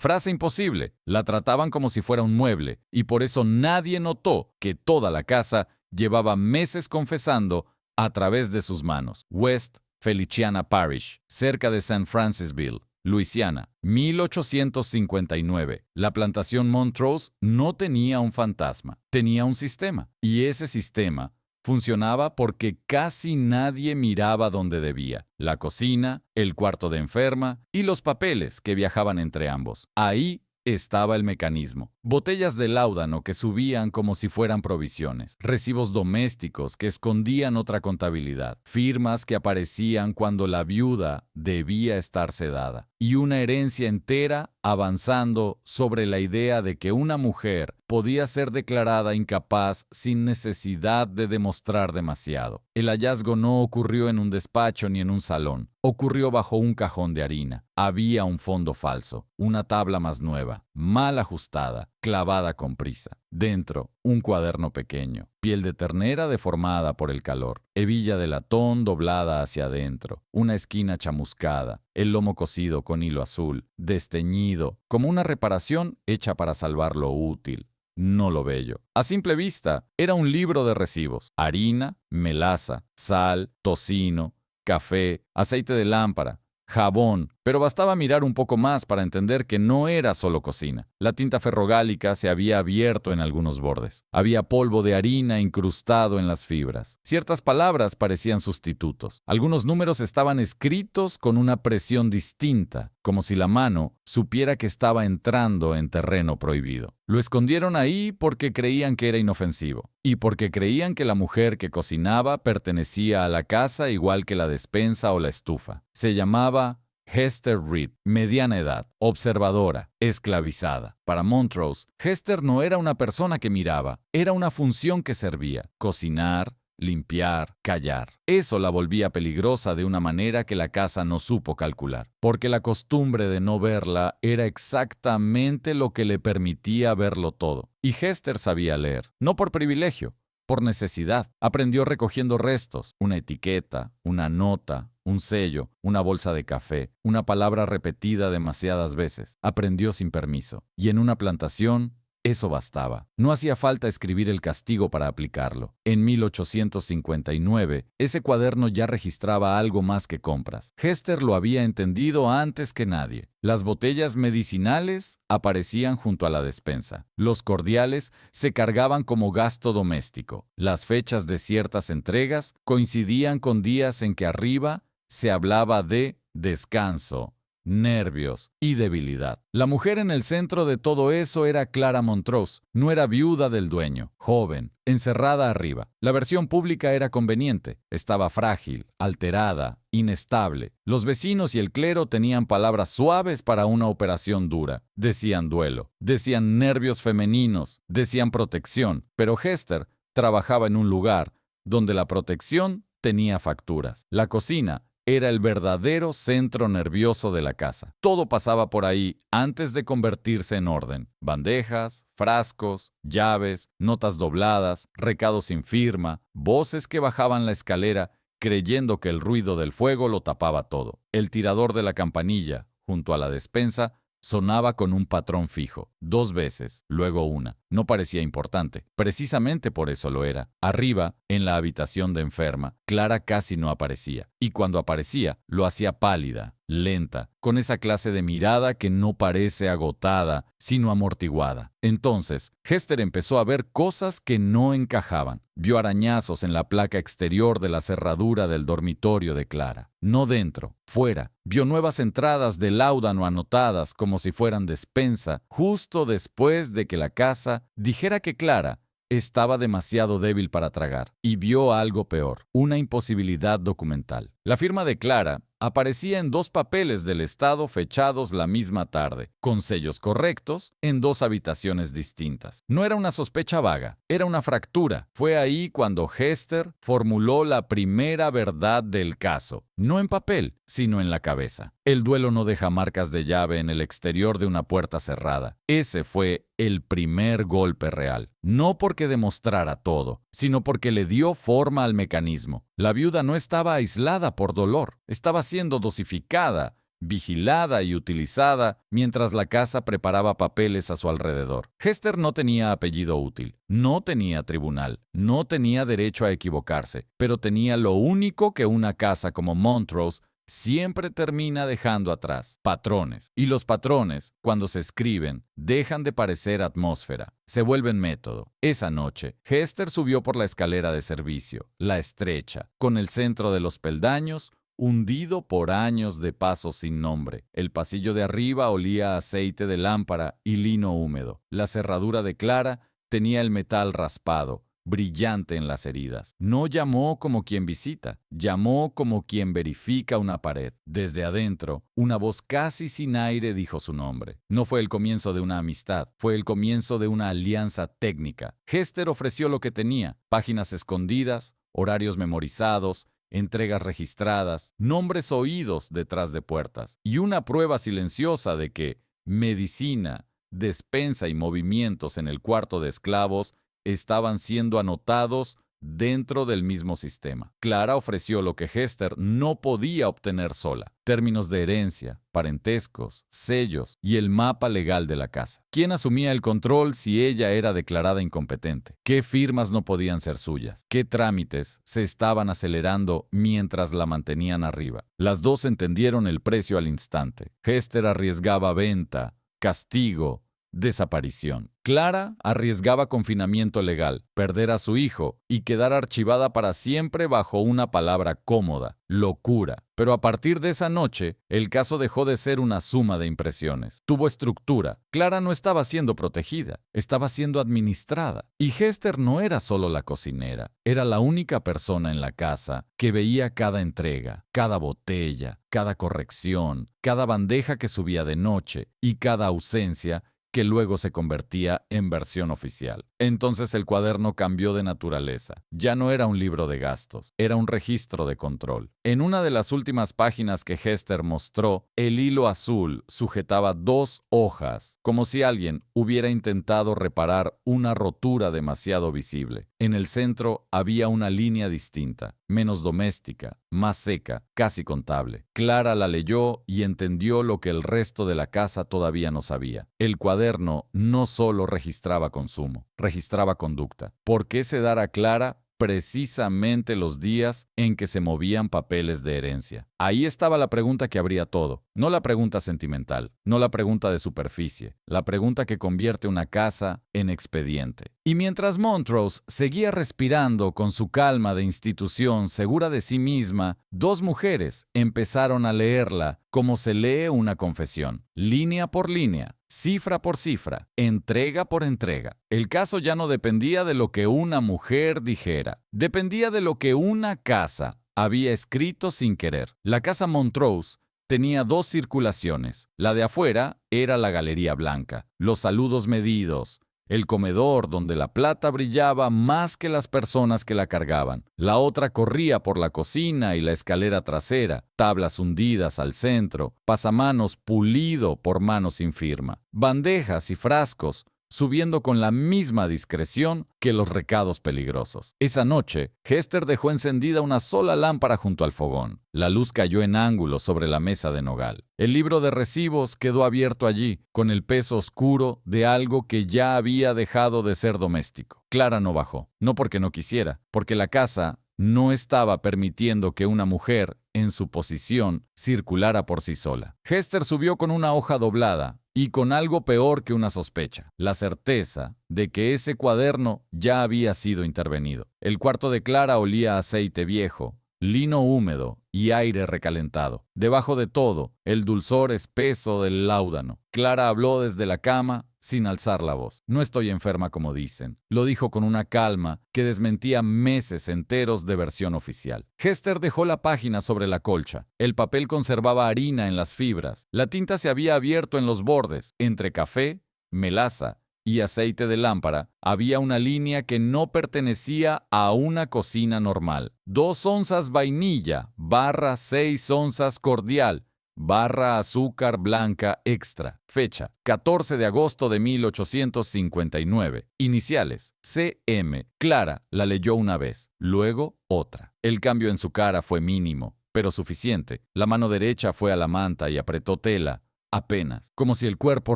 Frase imposible. La trataban como si fuera un mueble, y por eso nadie notó que toda la casa llevaba meses confesando a través de sus manos. West Feliciana Parish, cerca de San Francisville, Luisiana, 1859. La plantación Montrose no tenía un fantasma, tenía un sistema. Y ese sistema funcionaba porque casi nadie miraba donde debía. La cocina, el cuarto de enferma y los papeles que viajaban entre ambos. Ahí estaba el mecanismo. Botellas de láudano que subían como si fueran provisiones. Recibos domésticos que escondían otra contabilidad. Firmas que aparecían cuando la viuda debía estar sedada. Y una herencia entera avanzando sobre la idea de que una mujer podía ser declarada incapaz sin necesidad de demostrar demasiado. El hallazgo no ocurrió en un despacho ni en un salón. Ocurrió bajo un cajón de harina. Había un fondo falso, una tabla más nueva, mal ajustada, clavada con prisa. Dentro, un cuaderno pequeño, piel de ternera deformada por el calor, hebilla de latón doblada hacia adentro, una esquina chamuscada, el lomo cosido con hilo azul, desteñido, como una reparación hecha para salvar lo útil, no lo bello. A simple vista, era un libro de recibos: harina, melaza, sal, tocino, café, aceite de lámpara, jabón, pero bastaba mirar un poco más para entender que no era solo cocina. La tinta ferrogálica se había abierto en algunos bordes. Había polvo de harina incrustado en las fibras. Ciertas palabras parecían sustitutos. Algunos números estaban escritos con una presión distinta, como si la mano supiera que estaba entrando en terreno prohibido. Lo escondieron ahí porque creían que era inofensivo, y porque creían que la mujer que cocinaba pertenecía a la casa igual que la despensa o la estufa. Se llamaba Hester Reed, mediana edad, observadora, esclavizada. Para Montrose, Hester no era una persona que miraba, era una función que servía: cocinar, limpiar, callar. Eso la volvía peligrosa de una manera que la casa no supo calcular, porque la costumbre de no verla era exactamente lo que le permitía verlo todo. Y Hester sabía leer, no por privilegio, por necesidad. Aprendió recogiendo restos: una etiqueta, una nota, un sello, una bolsa de café, una palabra repetida demasiadas veces. Aprendió sin permiso. Y en una plantación, eso bastaba. No hacía falta escribir el castigo para aplicarlo. En 1859, ese cuaderno ya registraba algo más que compras. Hester lo había entendido antes que nadie. Las botellas medicinales aparecían junto a la despensa. Los cordiales se cargaban como gasto doméstico. Las fechas de ciertas entregas coincidían con días en que arriba se hablaba de descanso, nervios y debilidad. La mujer en el centro de todo eso era Clara Montrose. No era viuda del dueño, joven, encerrada arriba. La versión pública era conveniente. Estaba frágil, alterada, inestable. Los vecinos y el clero tenían palabras suaves para una operación dura. Decían duelo, decían nervios femeninos, decían protección. Pero Hester trabajaba en un lugar donde la protección tenía facturas. La cocina era el verdadero centro nervioso de la casa. Todo pasaba por ahí antes de convertirse en orden. Bandejas, frascos, llaves, notas dobladas, recados sin firma, voces que bajaban la escalera creyendo que el ruido del fuego lo tapaba todo. El tirador de la campanilla, junto a la despensa, sonaba con un patrón fijo, 2 veces, luego una. No parecía importante. Precisamente por eso lo era. Arriba, en la habitación de enferma, Clara casi no aparecía. Y cuando aparecía, lo hacía pálida, lenta, con esa clase de mirada que no parece agotada, sino amortiguada. Entonces, Hester empezó a ver cosas que no encajaban. Vio arañazos en la placa exterior de la cerradura del dormitorio de Clara. No dentro, fuera. Vio nuevas entradas de láudano anotadas como si fueran despensa, justo después de que la casa dijera que Clara estaba demasiado débil para tragar. Y vio algo peor: una imposibilidad documental. La firma de Clara aparecía en 2 papeles del Estado fechados la misma tarde, con sellos correctos, en 2 habitaciones distintas. No era una sospecha vaga, era una fractura. Fue ahí cuando Hester formuló la primera verdad del caso, no en papel, sino en la cabeza. El duelo no deja marcas de llave en el exterior de una puerta cerrada. Ese fue el primer golpe real. No porque demostrara todo, sino porque le dio forma al mecanismo. La viuda no estaba aislada por dolor, estaba siendo dosificada vigilada y utilizada mientras la casa preparaba papeles a su alrededor. Hester no tenía apellido útil, no tenía tribunal, no tenía derecho a equivocarse, pero tenía lo único que una casa como Montrose siempre termina dejando atrás: patrones. Y los patrones, cuando se escriben, dejan de parecer atmósfera, se vuelven método. Esa noche, Hester subió por la escalera de servicio, la estrecha, con el centro de los peldaños hundido por años de pasos sin nombre. El pasillo de arriba olía a aceite de lámpara y lino húmedo. La cerradura de Clara tenía el metal raspado, brillante en las heridas. No llamó como quien visita, llamó como quien verifica una pared. Desde adentro, una voz casi sin aire dijo su nombre. No fue el comienzo de una amistad, fue el comienzo de una alianza técnica. Hester ofreció lo que tenía: páginas escondidas, horarios memorizados, entregas registradas, nombres oídos detrás de puertas, y una prueba silenciosa de que medicina, despensa y movimientos en el cuarto de esclavos estaban siendo anotados dentro del mismo sistema. Clara ofreció lo que Hester no podía obtener sola: términos de herencia, parentescos, sellos y el mapa legal de la casa. ¿Quién asumía el control si ella era declarada incompetente? ¿Qué firmas no podían ser suyas? ¿Qué trámites se estaban acelerando mientras la mantenían arriba? Las dos entendieron el precio al instante. Hester arriesgaba venta, castigo, desaparición. Clara arriesgaba confinamiento legal, perder a su hijo y quedar archivada para siempre bajo una palabra cómoda: locura. Pero a partir de esa noche, el caso dejó de ser una suma de impresiones. Tuvo estructura. Clara no estaba siendo protegida, estaba siendo administrada. Y Hester no era solo la cocinera, era la única persona en la casa que veía cada entrega, cada botella, cada corrección, cada bandeja que subía de noche y cada ausencia que luego se convertía en versión oficial. Entonces el cuaderno cambió de naturaleza. Ya no era un libro de gastos, era un registro de control. En una de las últimas páginas que Hester mostró, el hilo azul sujetaba 2 hojas, como si alguien hubiera intentado reparar una rotura demasiado visible. En el centro había una línea distinta, menos doméstica, más seca, casi contable. Clara la leyó y entendió lo que el resto de la casa todavía no sabía. El cuaderno no solo registraba consumo, registraba conducta. ¿Por qué se dará a Clara precisamente los días en que se movían papeles de herencia? Ahí estaba la pregunta que abría todo. No la pregunta sentimental, no la pregunta de superficie, la pregunta que convierte una casa en expediente. Y mientras Montrose seguía respirando con su calma de institución segura de sí misma, 2 mujeres empezaron a leerla como se lee una confesión, línea por línea, cifra por cifra, entrega por entrega. El caso ya no dependía de lo que una mujer dijera, dependía de lo que una casa había escrito sin querer. La casa Montrose tenía 2 circulaciones. La de afuera era la galería blanca, los saludos medidos, el comedor donde la plata brillaba más que las personas que la cargaban. La otra corría por la cocina y la escalera trasera, tablas hundidas al centro, pasamanos pulido por manos sin firma, bandejas y frascos subiendo con la misma discreción que los recados peligrosos. Esa noche, Hester dejó encendida una sola lámpara junto al fogón. La luz cayó en ángulo sobre la mesa de nogal. El libro de recibos quedó abierto allí, con el peso oscuro de algo que ya había dejado de ser doméstico. Clara no bajó, no porque no quisiera, porque la casa no estaba permitiendo que una mujer, en su posición, circulara por sí sola. Hester subió con una hoja doblada y con algo peor que una sospecha: la certeza de que ese cuaderno ya había sido intervenido. El cuarto de Clara olía a aceite viejo, lino húmedo y aire recalentado. Debajo de todo, el dulzor espeso del láudano. Clara habló desde la cama sin alzar la voz. No estoy enferma como dicen. Lo dijo con una calma que desmentía meses enteros de versión oficial. Hester dejó la página sobre la colcha. El papel conservaba harina en las fibras. La tinta se había abierto en los bordes. Entre café, melaza y aceite de lámpara había una línea que no pertenecía a una cocina normal. 2 onzas vainilla, / 6 onzas cordial, / azúcar blanca extra. Fecha: 14 de agosto de 1859. Iniciales: CM. Clara la leyó una vez, luego otra. El cambio en su cara fue mínimo. pero suficiente. La mano derecha fue a la manta y apretó tela. Apenas, como si el cuerpo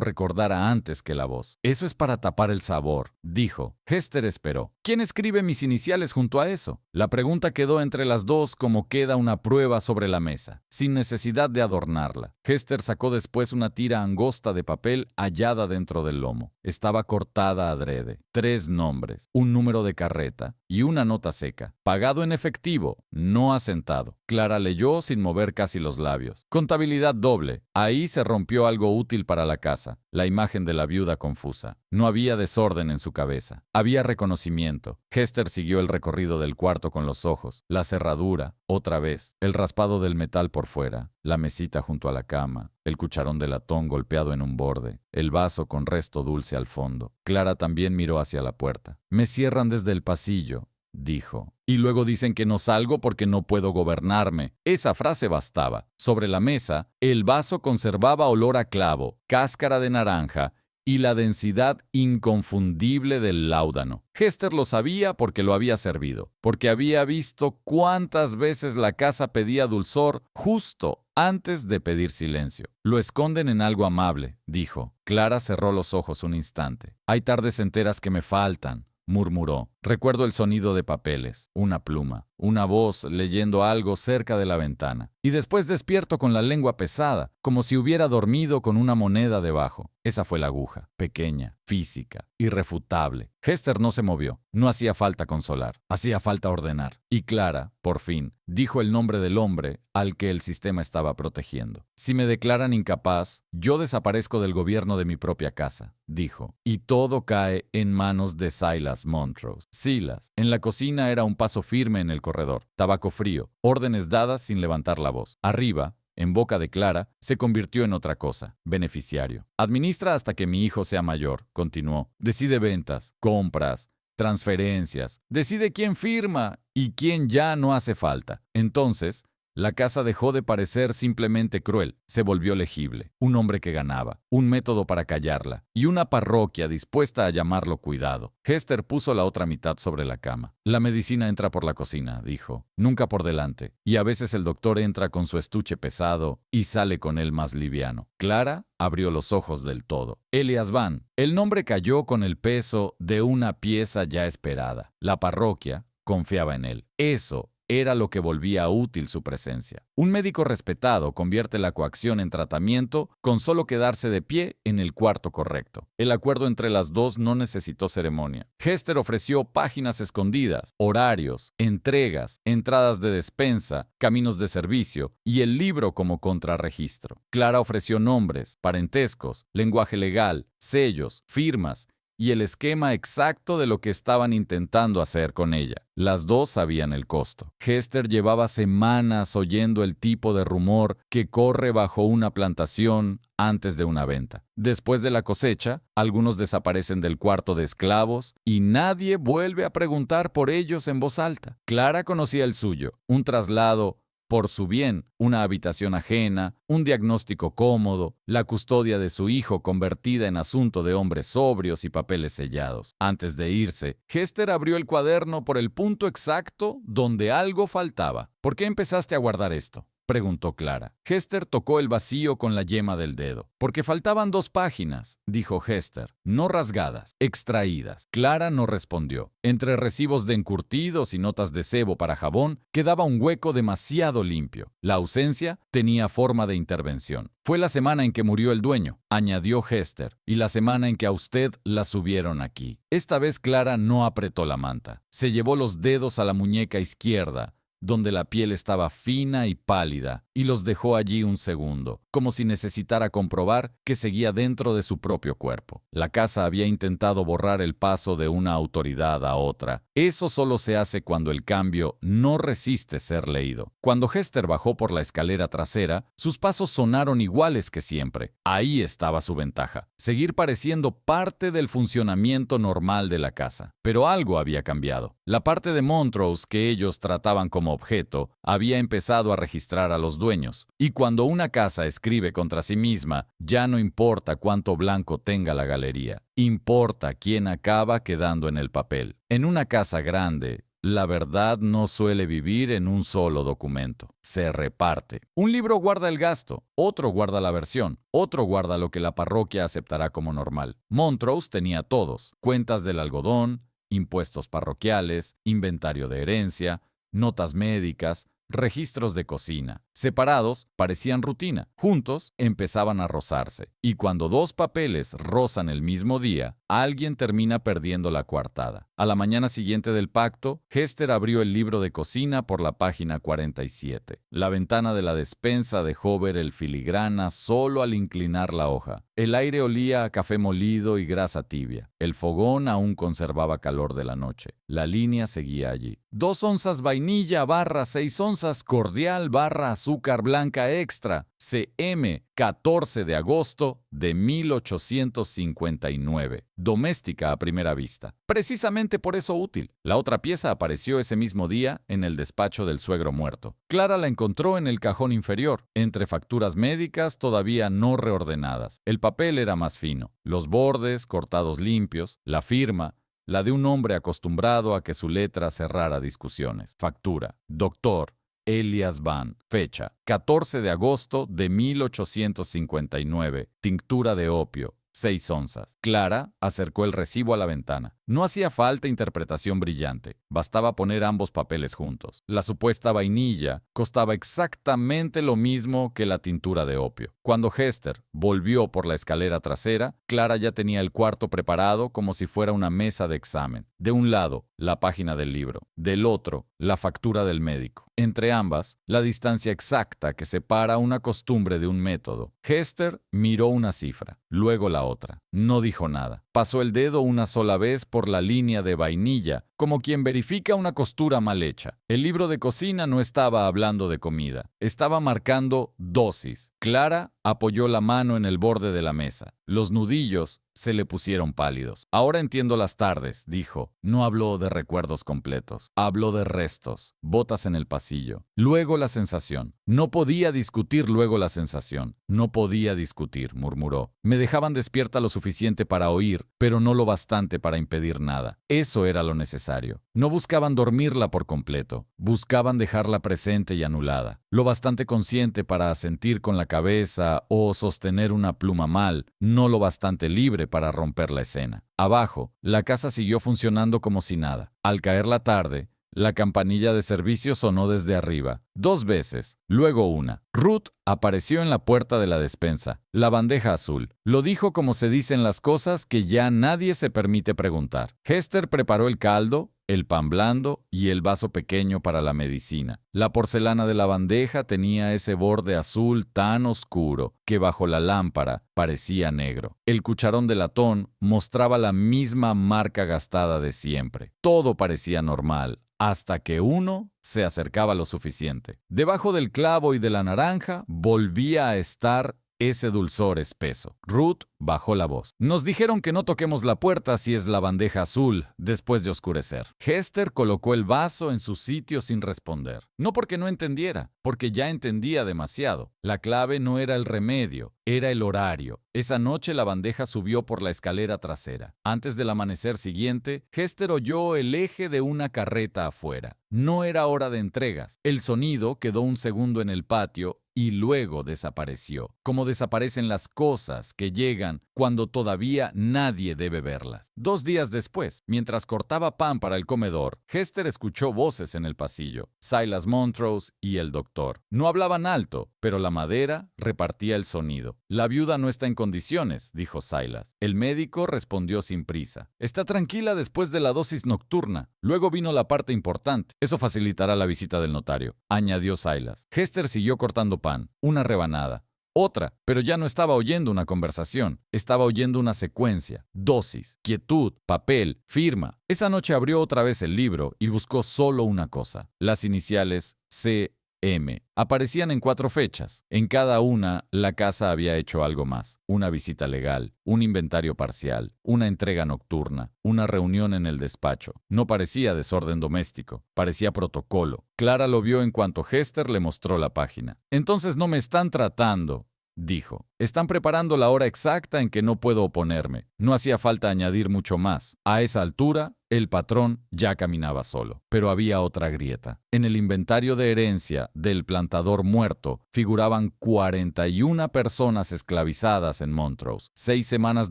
recordara antes que la voz. Eso es para tapar el sabor, dijo. Hester esperó. ¿Quién escribe mis iniciales junto a eso? La pregunta quedó entre las dos como queda una prueba sobre la mesa, sin necesidad de adornarla. Hester sacó después una tira angosta de papel hallada dentro del lomo. Estaba cortada adrede. 3 nombres, un número de carreta y una nota seca. Pagado en efectivo, no asentado. Clara leyó sin mover casi los labios. Contabilidad doble. Ahí se rompió algo útil para la casa. La imagen de la viuda confusa. No había desorden en su cabeza. Había reconocimiento. Hester siguió el recorrido del cuarto con los ojos. La cerradura, otra vez. El raspado del metal por fuera. La mesita junto a la cama. El cucharón de latón golpeado en un borde. El vaso con resto dulce al fondo. Clara también miró hacia la puerta. Me cierran desde el pasillo, dijo. Y luego dicen que no salgo porque no puedo gobernarme. Esa frase bastaba. Sobre la mesa, el vaso conservaba olor a clavo, cáscara de naranja y la densidad inconfundible del láudano. Hester lo sabía porque lo había servido, porque había visto cuántas veces la casa pedía dulzor justo antes de pedir silencio. Lo esconden en algo amable, dijo. Clara cerró los ojos un instante. Hay tardes enteras que me faltan, murmuró. Recuerdo el sonido de papeles, una pluma, una voz leyendo algo cerca de la ventana. Y después despierto con la lengua pesada, como si hubiera dormido con una moneda debajo. Esa fue la aguja, pequeña, física, irrefutable. Hester no se movió. No hacía falta consolar, hacía falta ordenar. Y Clara, por fin, dijo el nombre del hombre al que el sistema estaba protegiendo. Si me declaran incapaz, yo desaparezco del gobierno de mi propia casa, dijo. Y todo cae en manos de Silas Montrose. Silas. En la cocina era un paso firme en el corredor. Tabaco frío. Órdenes dadas sin levantar la voz. Arriba, en boca de Clara, se convirtió en otra cosa. Beneficiario. Administra hasta que mi hijo sea mayor, continuó. Decide ventas, compras, transferencias. Decide quién firma y quién ya no hace falta. Entonces, la casa dejó de parecer simplemente cruel, se volvió legible, un hombre que ganaba, un método para callarla y una parroquia dispuesta a llamarlo cuidado. Hester puso la otra mitad sobre la cama. La medicina entra por la cocina, dijo, nunca por delante, y a veces el doctor entra con su estuche pesado y sale con él más liviano. Clara abrió los ojos del todo. Elias Van. El nombre cayó con el peso de una pieza ya esperada. La parroquia confiaba en él. Eso era lo que volvía útil su presencia. Un médico respetado convierte la coacción en tratamiento con solo quedarse de pie en el cuarto correcto. El acuerdo entre las dos no necesitó ceremonia. Hester ofreció páginas escondidas, horarios, entregas, entradas de despensa, caminos de servicio y el libro como contrarregistro. Clara ofreció nombres, parentescos, lenguaje legal, sellos, firmas y el esquema exacto de lo que estaban intentando hacer con ella. Las dos sabían el costo. Hester llevaba semanas oyendo el tipo de rumor que corre bajo una plantación antes de una venta. Después de la cosecha, algunos desaparecen del cuarto de esclavos y nadie vuelve a preguntar por ellos en voz alta. Clara conocía el suyo, un traslado por su bien, una habitación ajena, un diagnóstico cómodo, la custodia de su hijo convertida en asunto de hombres sobrios y papeles sellados. Antes de irse, Hester abrió el cuaderno por el punto exacto donde algo faltaba. ¿Por qué empezaste a guardar esto?, preguntó Clara. Hester tocó el vacío con la yema del dedo. Porque faltaban 2 páginas, dijo Hester, no rasgadas, extraídas. Clara no respondió. Entre recibos de encurtidos y notas de cebo para jabón, quedaba un hueco demasiado limpio. La ausencia tenía forma de intervención. Fue la semana en que murió el dueño, añadió Hester, y la semana en que a usted la subieron aquí. Esta vez Clara no apretó la manta. Se llevó los dedos a la muñeca izquierda, donde la piel estaba fina y pálida, y los dejó allí un segundo, como si necesitara comprobar que seguía dentro de su propio cuerpo. La casa había intentado borrar el paso de una autoridad a otra. Eso solo se hace cuando el cambio no resiste ser leído. Cuando Hester bajó por la escalera trasera, sus pasos sonaron iguales que siempre. Ahí estaba su ventaja, seguir pareciendo parte del funcionamiento normal de la casa. Pero algo había cambiado. La parte de Montrose que ellos trataban como objeto había empezado a registrar a los dueños. Y cuando una casa escribe contra sí misma, ya no importa cuánto blanco tenga la galería. Importa quién acaba quedando en el papel. En una casa grande, la verdad no suele vivir en un solo documento. Se reparte. Un libro guarda el gasto, otro guarda la versión, otro guarda lo que la parroquia aceptará como normal. Montrose tenía todos: cuentas del algodón, impuestos parroquiales, inventario de herencia, notas médicas, registros de cocina. Separados, parecían rutina. Juntos, empezaban a rozarse. Y cuando dos papeles rozan el mismo día, alguien termina perdiendo la coartada. A la mañana siguiente del pacto, Hester abrió el libro de cocina por la página 47. La ventana de la despensa dejó ver el filigrana solo al inclinar la hoja. El aire olía a café molido y grasa tibia. El fogón aún conservaba calor de la noche. La línea seguía allí. 2 onzas vainilla / 6 onzas cordial / azúcar blanca extra. CM, 14 de agosto de 1859. Doméstica a primera vista. Precisamente por eso útil. La otra pieza apareció ese mismo día en el despacho del suegro muerto. Clara la encontró en el cajón inferior, entre facturas médicas todavía no reordenadas. El papel era más fino, los bordes cortados limpios, la firma, la de un hombre acostumbrado a que su letra cerrara discusiones. Factura: Doctor Elias Van. Fecha: 14 de agosto de 1859. Tinctura de opio, 6 onzas. Clara acercó el recibo a la ventana. No hacía falta interpretación brillante. Bastaba poner ambos papeles juntos. La supuesta vainilla costaba exactamente lo mismo que la tintura de opio. Cuando Hester volvió por la escalera trasera, Clara ya tenía el cuarto preparado como si fuera una mesa de examen. De un lado, la página del libro. Del otro, la factura del médico. Entre ambas, la distancia exacta que separa una costumbre de un método. Hester miró una cifra, luego la otra. No dijo nada. Pasó el dedo una sola vez por la línea de vainilla, como quien verifica una costura mal hecha. El libro de cocina no estaba hablando de comida, estaba marcando dosis. Clara apoyó la mano en el borde de la mesa. Los nudillos se le pusieron pálidos. Ahora entiendo las tardes, dijo. No habló de recuerdos completos, habló de restos, botas en el pasillo. Luego la sensación. No podía discutir luego la sensación. No podía discutir, murmuró. Me dejaban despierta lo suficiente para oír, pero no lo bastante para impedir nada. Eso era lo necesario. No buscaban dormirla por completo, buscaban dejarla presente y anulada. Lo bastante consciente para asentir con la cabeza o sostener una pluma mal, no lo bastante libre para romper la escena. Abajo, la casa siguió funcionando como si nada. Al caer la tarde, la campanilla de servicio sonó desde arriba, 2 veces, luego una. Ruth apareció en la puerta de la despensa, la bandeja azul. Lo dijo como se dicen las cosas que ya nadie se permite preguntar. Hester preparó el caldo, el pan blando y el vaso pequeño para la medicina. La porcelana de la bandeja tenía ese borde azul tan oscuro que bajo la lámpara parecía negro. El cucharón de latón mostraba la misma marca gastada de siempre. Todo parecía normal, hasta que uno se acercaba lo suficiente. Debajo del clavo y de la naranja volvía a estar ese dulzor espeso. Ruth bajó la voz. Nos dijeron que no toquemos la puerta si es la bandeja azul, después de oscurecer. Hester colocó el vaso en su sitio sin responder. No porque no entendiera, porque ya entendía demasiado. La clave no era el remedio, era el horario. Esa noche la bandeja subió por la escalera trasera. Antes del amanecer siguiente, Hester oyó el eje de una carreta afuera. No era hora de entregas. El sonido quedó un segundo en el patio y luego desapareció, como desaparecen las cosas que llegan cuando todavía nadie debe verlas. 2 días después, mientras cortaba pan para el comedor, Hester escuchó voces en el pasillo. Silas Montrose y el doctor. No hablaban alto, pero la madera repartía el sonido. La viuda no está en condiciones, dijo Silas. El médico respondió sin prisa. Está tranquila después de la dosis nocturna. Luego vino la parte importante. Eso facilitará la visita del notario, añadió Silas. Hester siguió cortando pan, una rebanada, otra, pero ya no estaba oyendo una conversación, estaba oyendo una secuencia, dosis, quietud, papel, firma. Esa noche abrió otra vez el libro y buscó solo una cosa, las iniciales C.M. Aparecían en 4 fechas. En cada una, la casa había hecho algo más. Una visita legal, un inventario parcial, una entrega nocturna, una reunión en el despacho. No parecía desorden doméstico, parecía protocolo. Clara lo vio en cuanto Hester le mostró la página. Entonces no me están tratando, dijo. Están preparando la hora exacta en que no puedo oponerme. No hacía falta añadir mucho más. A esa altura, El patrón ya caminaba solo. Pero había otra grieta. En el inventario de herencia del plantador muerto figuraban 41 personas esclavizadas en Montrose. 6 semanas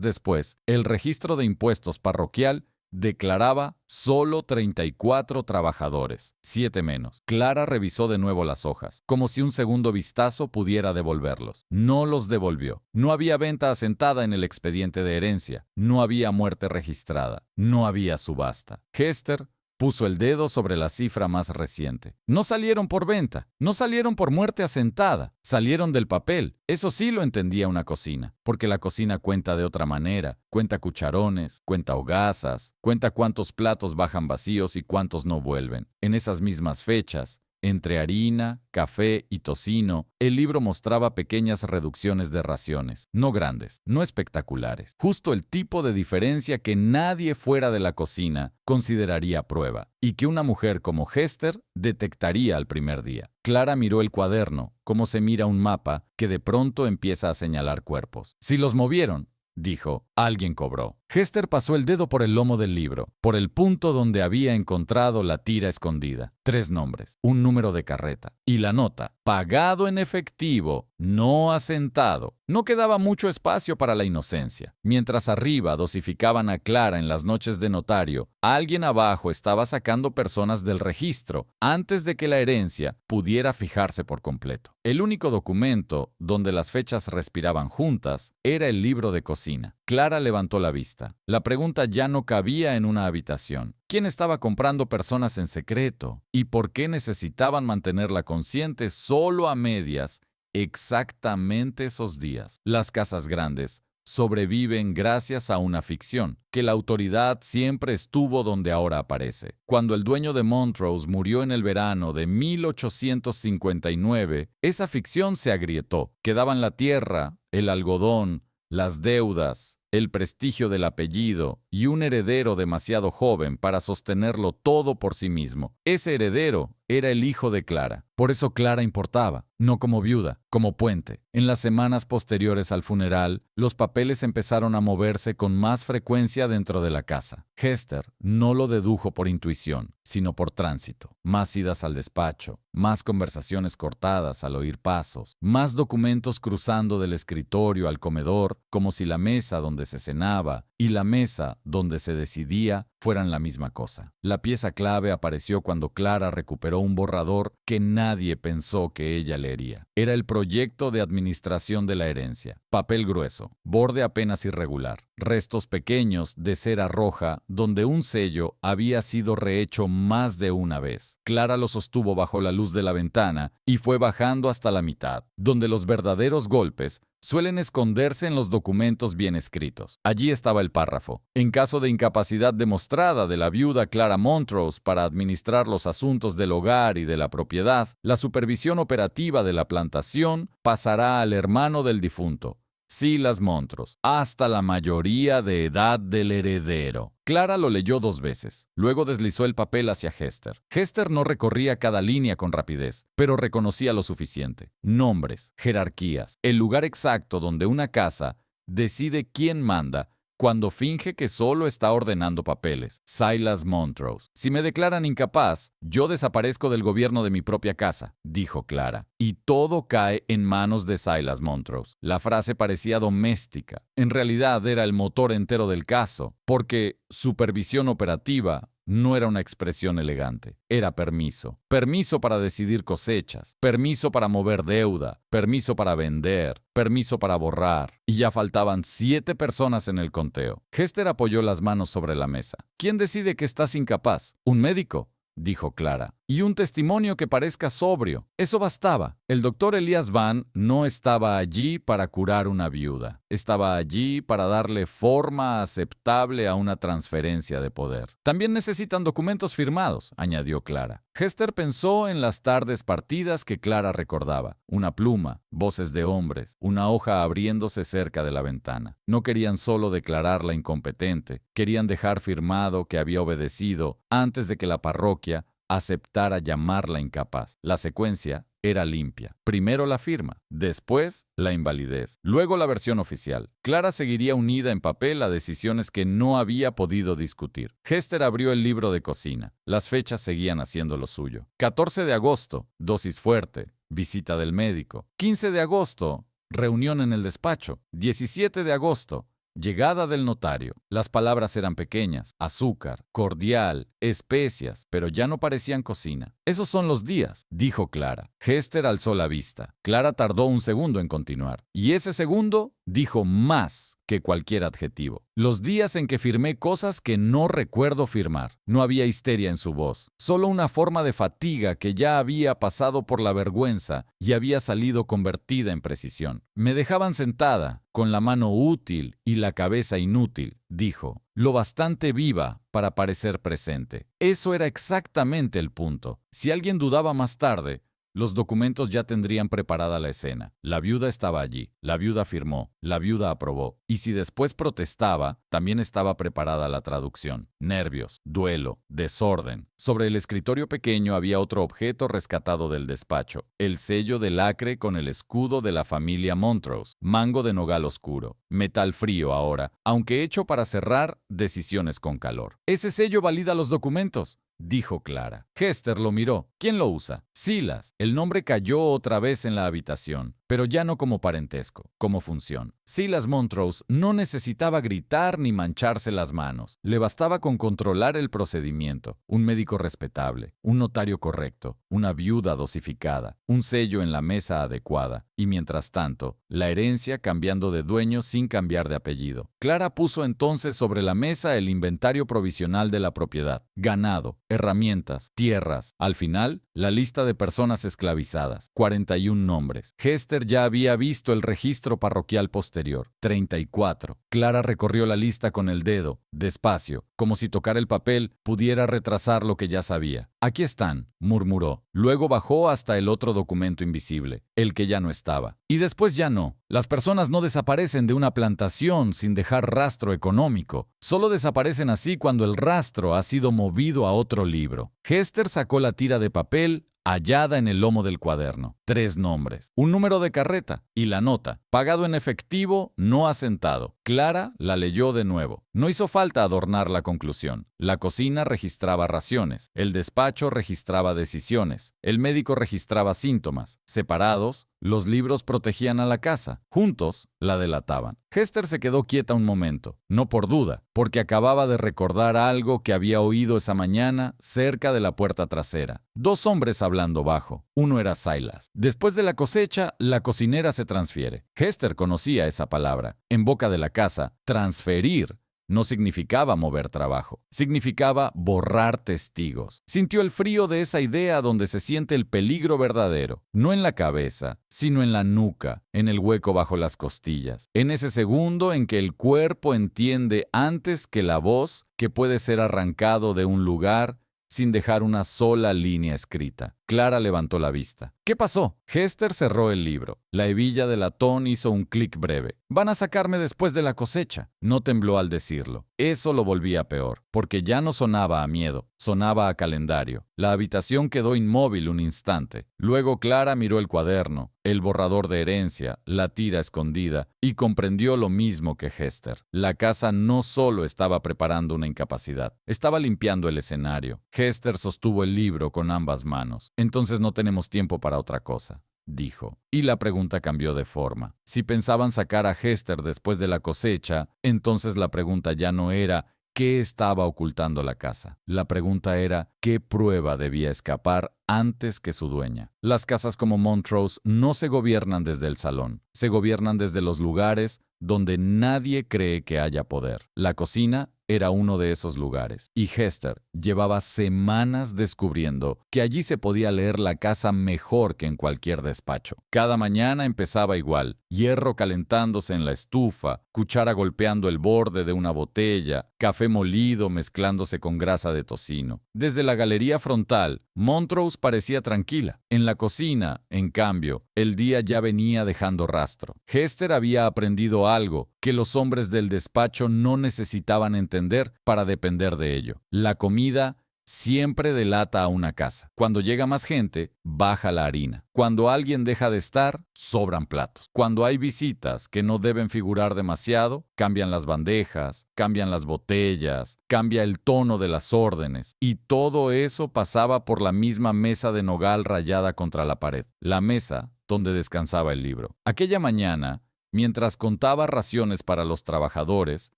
después, el registro de impuestos parroquial declaraba solo 34 trabajadores, 7 menos. Clara revisó de nuevo las hojas, como si un segundo vistazo pudiera devolverlos. No los devolvió. No había venta asentada en el expediente de herencia. No había muerte registrada. No había subasta. Hester puso el dedo sobre la cifra más reciente. No salieron por venta, no salieron por muerte asentada, salieron del papel. Eso sí lo entendía una cocina, porque la cocina cuenta de otra manera. Cuenta cucharones, cuenta hogazas, cuenta cuántos platos bajan vacíos y cuántos no vuelven. En esas mismas fechas, entre harina, café y tocino, el libro mostraba pequeñas reducciones de raciones, no grandes, no espectaculares, justo el tipo de diferencia que nadie fuera de la cocina consideraría prueba, y que una mujer como Hester detectaría al primer día. Clara miró el cuaderno, como se mira un mapa que de pronto empieza a señalar cuerpos. Si los movieron, dijo, alguien cobró. Hester pasó el dedo por el lomo del libro, por el punto donde había encontrado la tira escondida. 3 nombres, un número de carreta y la nota, pagado en efectivo, no asentado. No quedaba mucho espacio para la inocencia. Mientras arriba dosificaban a Clara en las noches de notario, alguien abajo estaba sacando personas del registro antes de que la herencia pudiera fijarse por completo. El único documento donde las fechas respiraban juntas era el libro de cocina. Clara levantó la vista. La pregunta ya no cabía en una habitación. ¿Quién estaba comprando personas en secreto? ¿Y por qué necesitaban mantenerla consciente solo a medias exactamente esos días? Las casas grandes sobreviven gracias a una ficción, que la autoridad siempre estuvo donde ahora aparece. Cuando el dueño de Montrose murió en el verano de 1859, esa ficción se agrietó. Quedaban la tierra, el algodón, las deudas, el prestigio del apellido y un heredero demasiado joven para sostenerlo todo por sí mismo. Ese heredero era el hijo de Clara. Por eso Clara importaba, no como viuda, como puente. En las semanas posteriores al funeral, los papeles empezaron a moverse con más frecuencia dentro de la casa. Hester no lo dedujo por intuición, sino por tránsito. Más idas al despacho, más conversaciones cortadas al oír pasos, más documentos cruzando del escritorio al comedor, como si la mesa donde se cenaba y la mesa donde se decidía fueran la misma cosa. La pieza clave apareció cuando Clara recuperó un borrador que nadie pensó que ella leería. Era el proyecto de administración de la herencia. Papel grueso, borde apenas irregular, restos pequeños de cera roja donde un sello había sido rehecho más de una vez. Clara lo sostuvo bajo la luz de la ventana y fue bajando hasta la mitad, donde los verdaderos golpes suelen esconderse en los documentos bien escritos. Allí estaba el párrafo. En caso de incapacidad demostrada de la viuda Clara Montrose para administrar los asuntos del hogar y de la propiedad, la supervisión operativa de la plantación pasará al hermano del difunto, Silas Montrose, hasta la mayoría de edad del heredero. Clara lo leyó 2 veces. Luego deslizó el papel hacia Hester. Hester no recorría cada línea con rapidez, pero reconocía lo suficiente. Nombres, jerarquías, el lugar exacto donde una casa decide quién manda cuando finge que solo está ordenando papeles. Silas Montrose. Si me declaran incapaz, yo desaparezco del gobierno de mi propia casa, dijo Clara. Y todo cae en manos de Silas Montrose. La frase parecía doméstica. En realidad era el motor entero del caso, porque supervisión operativa no era una expresión elegante, era permiso. Permiso para decidir cosechas, permiso para mover deuda, permiso para vender, permiso para borrar. Y ya faltaban 7 personas en el conteo. Hester apoyó las manos sobre la mesa. ¿Quién decide que estás incapaz? ¿Un médico?, dijo Clara. Y un testimonio que parezca sobrio. Eso bastaba. El doctor Elias Van no estaba allí para curar una viuda. Estaba allí para darle forma aceptable a una transferencia de poder. También necesitan documentos firmados, añadió Clara. Hester pensó en las tardes partidas que Clara recordaba. Una pluma, voces de hombres, una hoja abriéndose cerca de la ventana. No querían solo declararla incompetente, querían dejar firmado que había obedecido antes de que la parroquia aceptara llamarla incapaz. La secuencia era limpia. Primero la firma, después la invalidez, luego la versión oficial. Clara seguiría unida en papel a decisiones que no había podido discutir. Hester abrió el libro de cocina. Las fechas seguían haciendo lo suyo. 14 de agosto, dosis fuerte, visita del médico. 15 de agosto, reunión en el despacho. 17 de agosto, llegada del notario. Las palabras eran pequeñas: azúcar, cordial, especias, pero ya no parecían cocina. Esos son los días, dijo Clara. Hester alzó la vista. Clara tardó un segundo en continuar. Y ese segundo dijo más que cualquier adjetivo. Los días en que firmé cosas que no recuerdo firmar. No había histeria en su voz, solo una forma de fatiga que ya había pasado por la vergüenza y había salido convertida en precisión. Me dejaban sentada, con la mano útil y la cabeza inútil, dijo, lo bastante viva para parecer presente. Eso era exactamente el punto. Si alguien dudaba más tarde, los documentos ya tendrían preparada la escena. La viuda estaba allí, la viuda firmó, la viuda aprobó. Y si después protestaba, también estaba preparada la traducción. Nervios, duelo, desorden. Sobre el escritorio pequeño había otro objeto rescatado del despacho. El sello de lacre con el escudo de la familia Montrose. Mango de nogal oscuro. Metal frío ahora, aunque hecho para cerrar decisiones con calor. Ese sello valida los documentos, dijo Clara. Hester lo miró. ¿Quién lo usa? Silas. El nombre cayó otra vez en la habitación, pero ya no como parentesco, como función. Silas Montrose no necesitaba gritar ni mancharse las manos. Le bastaba con controlar el procedimiento. Un médico respetable, un notario correcto, una viuda dosificada, un sello en la mesa adecuada. Y mientras tanto, la herencia cambiando de dueño sin cambiar de apellido. Clara puso entonces sobre la mesa el inventario provisional de la propiedad. Ganado, herramientas, tierras. Al final, la lista de personas esclavizadas. 41 nombres. Hester ya había visto el registro parroquial posterior. 34. Clara recorrió la lista con el dedo, despacio, como si tocar el papel pudiera retrasar lo que ya sabía. Aquí están, murmuró. Luego bajó hasta el otro documento invisible, el que ya no estaba. Y después ya no. Las personas no desaparecen de una plantación sin dejar rastro económico. Solo desaparecen así cuando el rastro ha sido movido a otro libro. Hester sacó la tira de papel hallada en el lomo del cuaderno. 3 nombres, un número de carreta y la nota, pagado en efectivo, no asentado. Clara la leyó de nuevo. No hizo falta adornar la conclusión. La cocina registraba raciones, el despacho registraba decisiones, el médico registraba síntomas. Separados, los libros protegían a la casa, juntos la delataban. Hester se quedó quieta un momento, no por duda, porque acababa de recordar algo que había oído esa mañana cerca de la puerta trasera. 2 hombres hablando bajo. Uno era Silas. Después de la cosecha, la cocinera se transfiere. Hester conocía esa palabra. En boca de la casa, transferir no significaba mover trabajo, significaba borrar testigos. Sintió el frío de esa idea donde se siente el peligro verdadero, no en la cabeza, sino en la nuca, en el hueco bajo las costillas, en ese segundo en que el cuerpo entiende antes que la voz que puede ser arrancado de un lugar sin dejar una sola línea escrita. Clara levantó la vista. ¿Qué pasó? Hester cerró el libro. La hebilla de latón hizo un clic breve. Van a sacarme después de la cosecha. No tembló al decirlo. Eso lo volvía peor, porque ya no sonaba a miedo, sonaba a calendario. La habitación quedó inmóvil un instante. Luego Clara miró el cuaderno, el borrador de herencia, la tira escondida, y comprendió lo mismo que Hester. La casa no solo estaba preparando una incapacidad, estaba limpiando el escenario. Hester sostuvo el libro con ambas manos. Entonces no tenemos tiempo para otra cosa, dijo. Y la pregunta cambió de forma. Si pensaban sacar a Hester después de la cosecha, entonces la pregunta ya no era ¿qué estaba ocultando la casa? La pregunta era ¿qué prueba debía escapar antes que su dueña? Las casas como Montrose no se gobiernan desde el salón, se gobiernan desde los lugares donde nadie cree que haya poder. La cocina era uno de esos lugares, y Hester llevaba semanas descubriendo que allí se podía leer la casa mejor que en cualquier despacho. Cada mañana empezaba igual, hierro calentándose en la estufa, cuchara golpeando el borde de una botella, café molido mezclándose con grasa de tocino. Desde la galería frontal, Montrose parecía tranquila. En la cocina, en cambio, el día ya venía dejando rastro. Hester había aprendido algo que los hombres del despacho no necesitaban entender para depender de ello. La comida siempre delata a una casa. Cuando llega más gente, baja la harina. Cuando alguien deja de estar, sobran platos. Cuando hay visitas que no deben figurar demasiado, cambian las bandejas, cambian las botellas, cambia el tono de las órdenes. Y todo eso pasaba por la misma mesa de nogal rayada contra la pared. La mesa donde descansaba el libro. Aquella mañana, mientras contaba raciones para los trabajadores,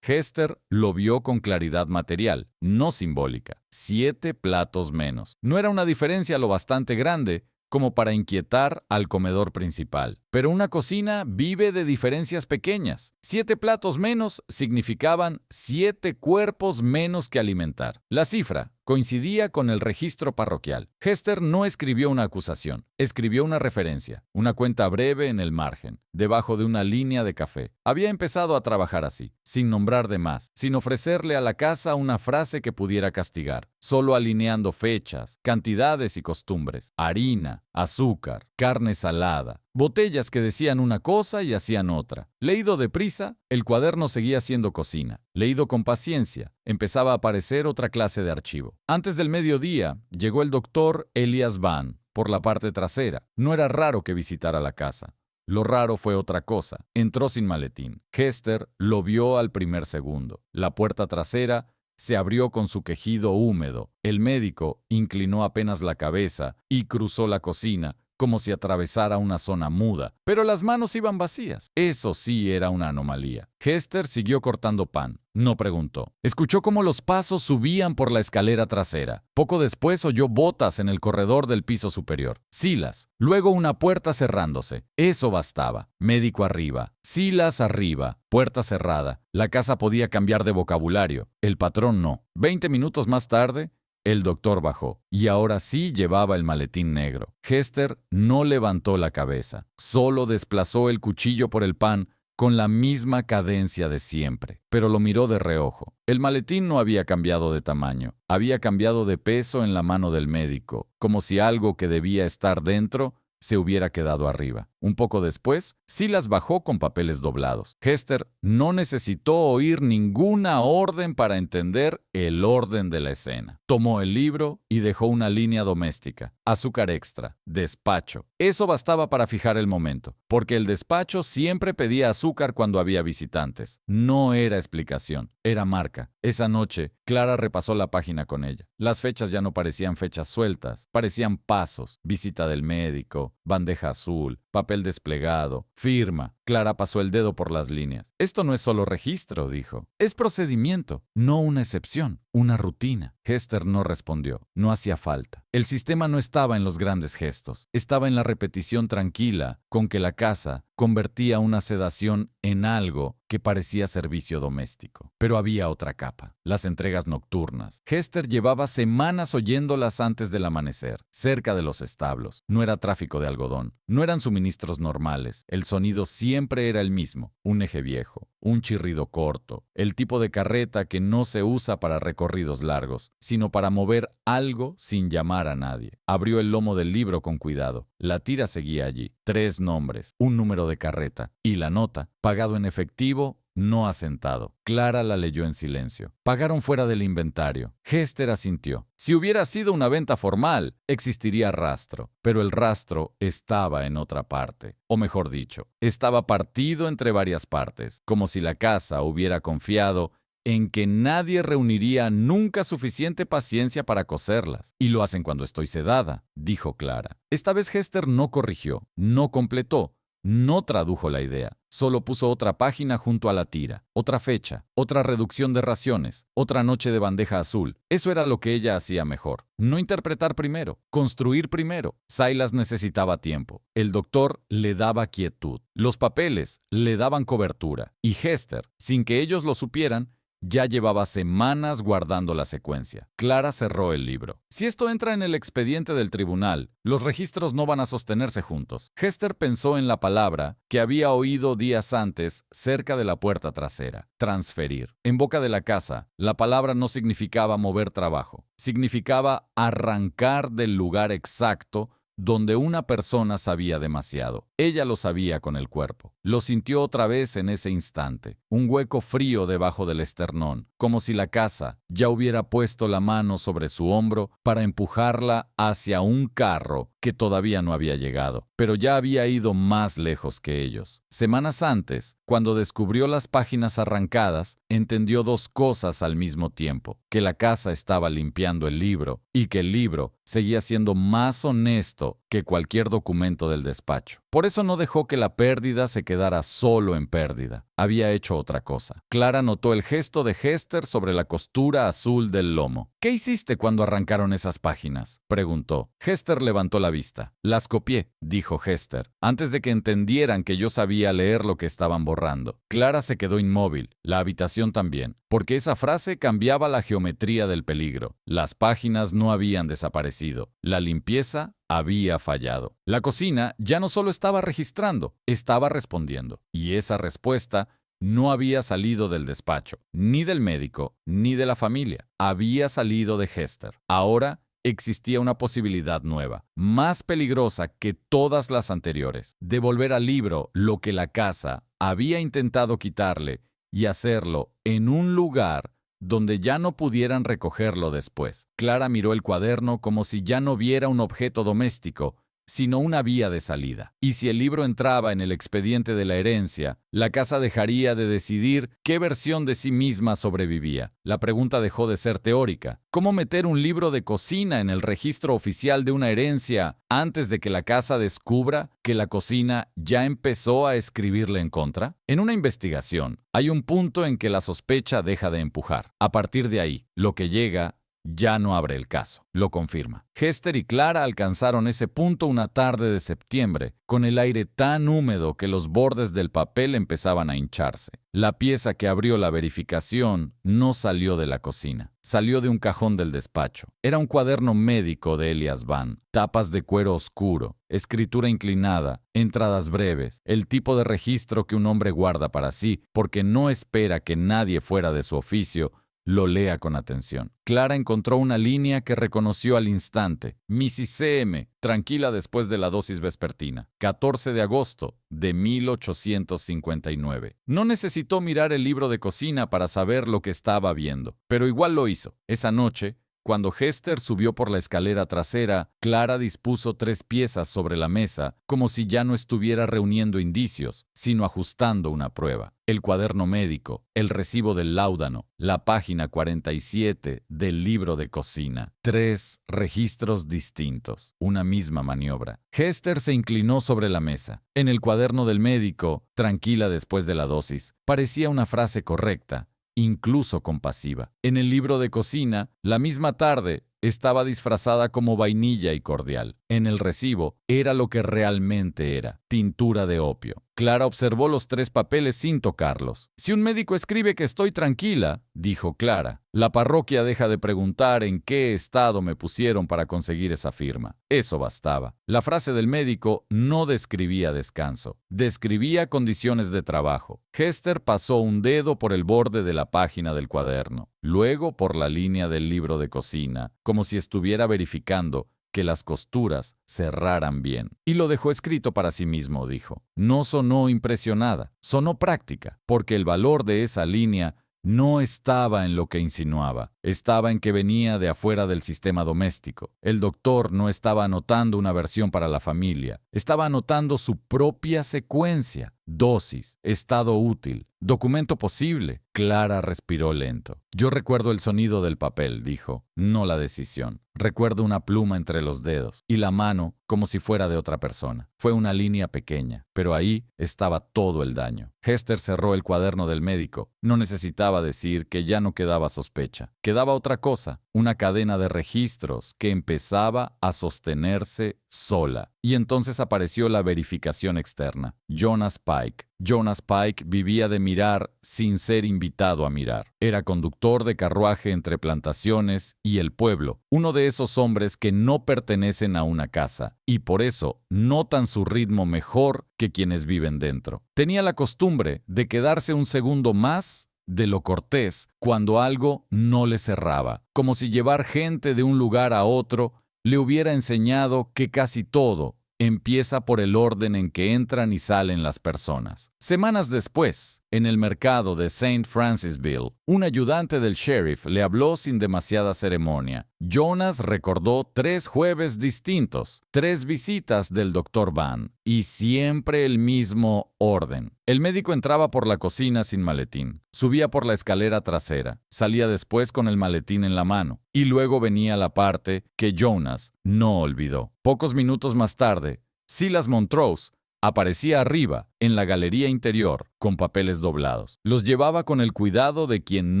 Hester lo vio con claridad material, no simbólica. 7 platos menos. No era una diferencia lo bastante grande como para inquietar al comedor principal. Pero una cocina vive de diferencias pequeñas. 7 platos menos significaban 7 cuerpos menos que alimentar. La cifra coincidía con el registro parroquial. Hester no escribió una acusación, escribió una referencia, una cuenta breve en el margen, debajo de una línea de café. Había empezado a trabajar así, sin nombrar de más, sin ofrecerle a la casa una frase que pudiera castigar, solo alineando fechas, cantidades y costumbres, harina, azúcar, carne salada, botellas que decían una cosa y hacían otra. Leído deprisa, el cuaderno seguía siendo cocina. Leído con paciencia, empezaba a aparecer otra clase de archivo. Antes del mediodía, llegó el doctor Elias Van por la parte trasera. No era raro que visitara la casa. Lo raro fue otra cosa. Entró sin maletín. Hester lo vio al primer segundo. La puerta trasera se abrió con su quejido húmedo. El médico inclinó apenas la cabeza y cruzó la cocina, como si atravesara una zona muda, pero las manos iban vacías. Eso sí era una anomalía. Hester siguió cortando pan. No preguntó. Escuchó cómo los pasos subían por la escalera trasera. Poco después oyó botas en el corredor del piso superior. Silas. Luego una puerta cerrándose. Eso bastaba. Médico arriba. Silas arriba. Puerta cerrada. La casa podía cambiar de vocabulario. El patrón no. 20 minutos más tarde, el doctor bajó, y ahora sí llevaba el maletín negro. Hester no levantó la cabeza, solo desplazó el cuchillo por el pan con la misma cadencia de siempre, pero lo miró de reojo. El maletín no había cambiado de tamaño, había cambiado de peso en la mano del médico, como si algo que debía estar dentro se hubiera quedado arriba. Un poco después, Silas bajó con papeles doblados. Hester no necesitó oír ninguna orden para entender el orden de la escena. Tomó el libro y dejó una línea doméstica. Azúcar extra. Despacho. Eso bastaba para fijar el momento, porque el despacho siempre pedía azúcar cuando había visitantes. No era explicación, era marca. Esa noche, Clara repasó la página con ella. Las fechas ya no parecían fechas sueltas, parecían pasos. Visita del médico, bandeja azul, papel desplegado, firma. Clara pasó el dedo por las líneas. Esto no es solo registro, dijo. Es procedimiento, no una excepción, una rutina. Hester no respondió. No hacía falta. El sistema no estaba en los grandes gestos. Estaba en la repetición tranquila con que la casa convertía una sedación en algo que parecía servicio doméstico. Pero había otra capa, las entregas nocturnas. Hester llevaba semanas oyéndolas antes del amanecer, cerca de los establos. No era tráfico de algodón, no eran suministros normales. El sonido siempre era el mismo, un eje viejo, un chirrido corto, el tipo de carreta que no se usa para recorridos largos, sino para mover algo sin llamar a nadie. Abrió el lomo del libro con cuidado. La tira seguía allí. 3 nombres, un número de carreta y la nota, pagado en efectivo, no asentado. Clara la leyó en silencio. Pagaron fuera del inventario. Hester asintió. Si hubiera sido una venta formal, existiría rastro, pero el rastro estaba en otra parte. O mejor dicho, estaba partido entre varias partes, como si la casa hubiera confiado en que nadie reuniría nunca suficiente paciencia para coserlas. Y lo hacen cuando estoy sedada, dijo Clara. Esta vez Hester no corrigió, no completó, no tradujo la idea. Solo puso otra página junto a la tira, otra fecha, otra reducción de raciones, otra noche de bandeja azul. Eso era lo que ella hacía mejor. No interpretar primero, construir primero. Silas necesitaba tiempo. El doctor le daba quietud. Los papeles le daban cobertura. Y Hester, sin que ellos lo supieran, ya llevaba semanas guardando la secuencia. Clara cerró el libro. Si esto entra en el expediente del tribunal, los registros no van a sostenerse juntos. Hester pensó en la palabra que había oído días antes cerca de la puerta trasera. Transferir. En boca de la casa, la palabra no significaba mover trabajo. Significaba arrancar del lugar exacto donde una persona sabía demasiado. Ella lo sabía con el cuerpo. Lo sintió otra vez en ese instante. Un hueco frío debajo del esternón, como si la casa ya hubiera puesto la mano sobre su hombro para empujarla hacia un carro que todavía no había llegado, pero ya había ido más lejos que ellos. Semanas antes, cuando descubrió las páginas arrancadas, entendió dos cosas al mismo tiempo: que la casa estaba limpiando el libro y que el libro seguía siendo más honesto que cualquier documento del despacho. Por eso no dejó que la pérdida se quedara solo en pérdida. Había hecho otra cosa. Clara notó el gesto de Hester sobre la costura azul del lomo. «¿Qué hiciste cuando arrancaron esas páginas?», preguntó. Hester levantó la vista. «Las copié», dijo Hester, antes de que entendieran que yo sabía leer lo que estaban borrando. Clara se quedó inmóvil, la habitación también, porque esa frase cambiaba la geometría del peligro. Las páginas no habían desaparecido. La limpieza había fallado. La cocina ya no solo estaba registrando, estaba respondiendo. Y esa respuesta no había salido del despacho, ni del médico, ni de la familia. Había salido de Hester. Ahora existía una posibilidad nueva, más peligrosa que todas las anteriores: devolver al libro lo que la casa había intentado quitarle y hacerlo en un lugar donde ya no pudieran recogerlo después. Clara miró el cuaderno como si ya no viera un objeto doméstico, sino una vía de salida. Y si el libro entraba en el expediente de la herencia, la casa dejaría de decidir qué versión de sí misma sobrevivía. La pregunta dejó de ser teórica. ¿Cómo meter un libro de cocina en el registro oficial de una herencia antes de que la casa descubra que la cocina ya empezó a escribirle en contra? En una investigación, hay un punto en que la sospecha deja de empujar. A partir de ahí, lo que llega ya no abre el caso. Lo confirma. Hester y Clara alcanzaron ese punto una tarde de septiembre, con el aire tan húmedo que los bordes del papel empezaban a hincharse. La pieza que abrió la verificación no salió de la cocina. Salió de un cajón del despacho. Era un cuaderno médico de Elias Van. Tapas de cuero oscuro, escritura inclinada, entradas breves, el tipo de registro que un hombre guarda para sí porque no espera que nadie fuera de su oficio lo lea con atención. Clara encontró una línea que reconoció al instante. Mrs. C.M., tranquila después de la dosis vespertina. 14 de agosto de 1859. No necesitó mirar el libro de cocina para saber lo que estaba viendo, pero igual lo hizo. Esa noche, cuando Hester subió por la escalera trasera, Clara dispuso 3 piezas sobre la mesa, como si ya no estuviera reuniendo indicios, sino ajustando una prueba: el cuaderno médico, el recibo del láudano, la página 47 del libro de cocina. 3 registros distintos, una misma maniobra. Hester se inclinó sobre la mesa. En el cuaderno del médico, tranquila después de la dosis, parecía una frase correcta, incluso compasiva. En el libro de cocina, la misma tarde, estaba disfrazada como vainilla y cordial. En el recibo, era lo que realmente era: tintura de opio. Clara observó los 3 papeles sin tocarlos. «Si un médico escribe que estoy tranquila», dijo Clara, «la parroquia deja de preguntar en qué estado me pusieron para conseguir esa firma». Eso bastaba. La frase del médico no describía descanso, describía condiciones de trabajo. Hester pasó un dedo por el borde de la página del cuaderno, luego por la línea del libro de cocina, como si estuviera verificando que las costuras cerraran bien. Y lo dejó escrito para sí mismo, dijo. No sonó impresionada, sonó práctica, porque el valor de esa línea no estaba en lo que insinuaba, estaba en que venía de afuera del sistema doméstico. El doctor no estaba anotando una versión para la familia, estaba anotando su propia secuencia: dosis, estado útil, documento posible. Clara respiró lento. «Yo recuerdo el sonido del papel», dijo, «no la decisión. Recuerdo una pluma entre los dedos y la mano como si fuera de otra persona. Fue una línea pequeña, pero ahí estaba todo el daño». Hester cerró el cuaderno del médico. No necesitaba decir que ya no quedaba sospecha. Quedaba otra cosa, una cadena de registros que empezaba a sostenerse sola. Y entonces apareció la verificación externa. Jonas Pike. Jonas Pike vivía de mirar sin ser invitado a mirar. Era conductor de carruaje entre plantaciones y el pueblo, uno de esos hombres que no pertenecen a una casa y por eso notan su ritmo mejor que quienes viven dentro. Tenía la costumbre de quedarse un segundo más de lo cortés cuando algo no le cerraba, como si llevar gente de un lugar a otro le hubiera enseñado que casi todo empieza por el orden en que entran y salen las personas. Semanas después, en el mercado de St. Francisville, un ayudante del sheriff le habló sin demasiada ceremonia. Jonas recordó 3 jueves distintos, 3 visitas del Dr. Van, y siempre el mismo orden. El médico entraba por la cocina sin maletín, subía por la escalera trasera, salía después con el maletín en la mano, y luego venía la parte que Jonas no olvidó. Pocos minutos más tarde, Silas Montrose aparecía arriba, en la galería interior, con papeles doblados. Los llevaba con el cuidado de quien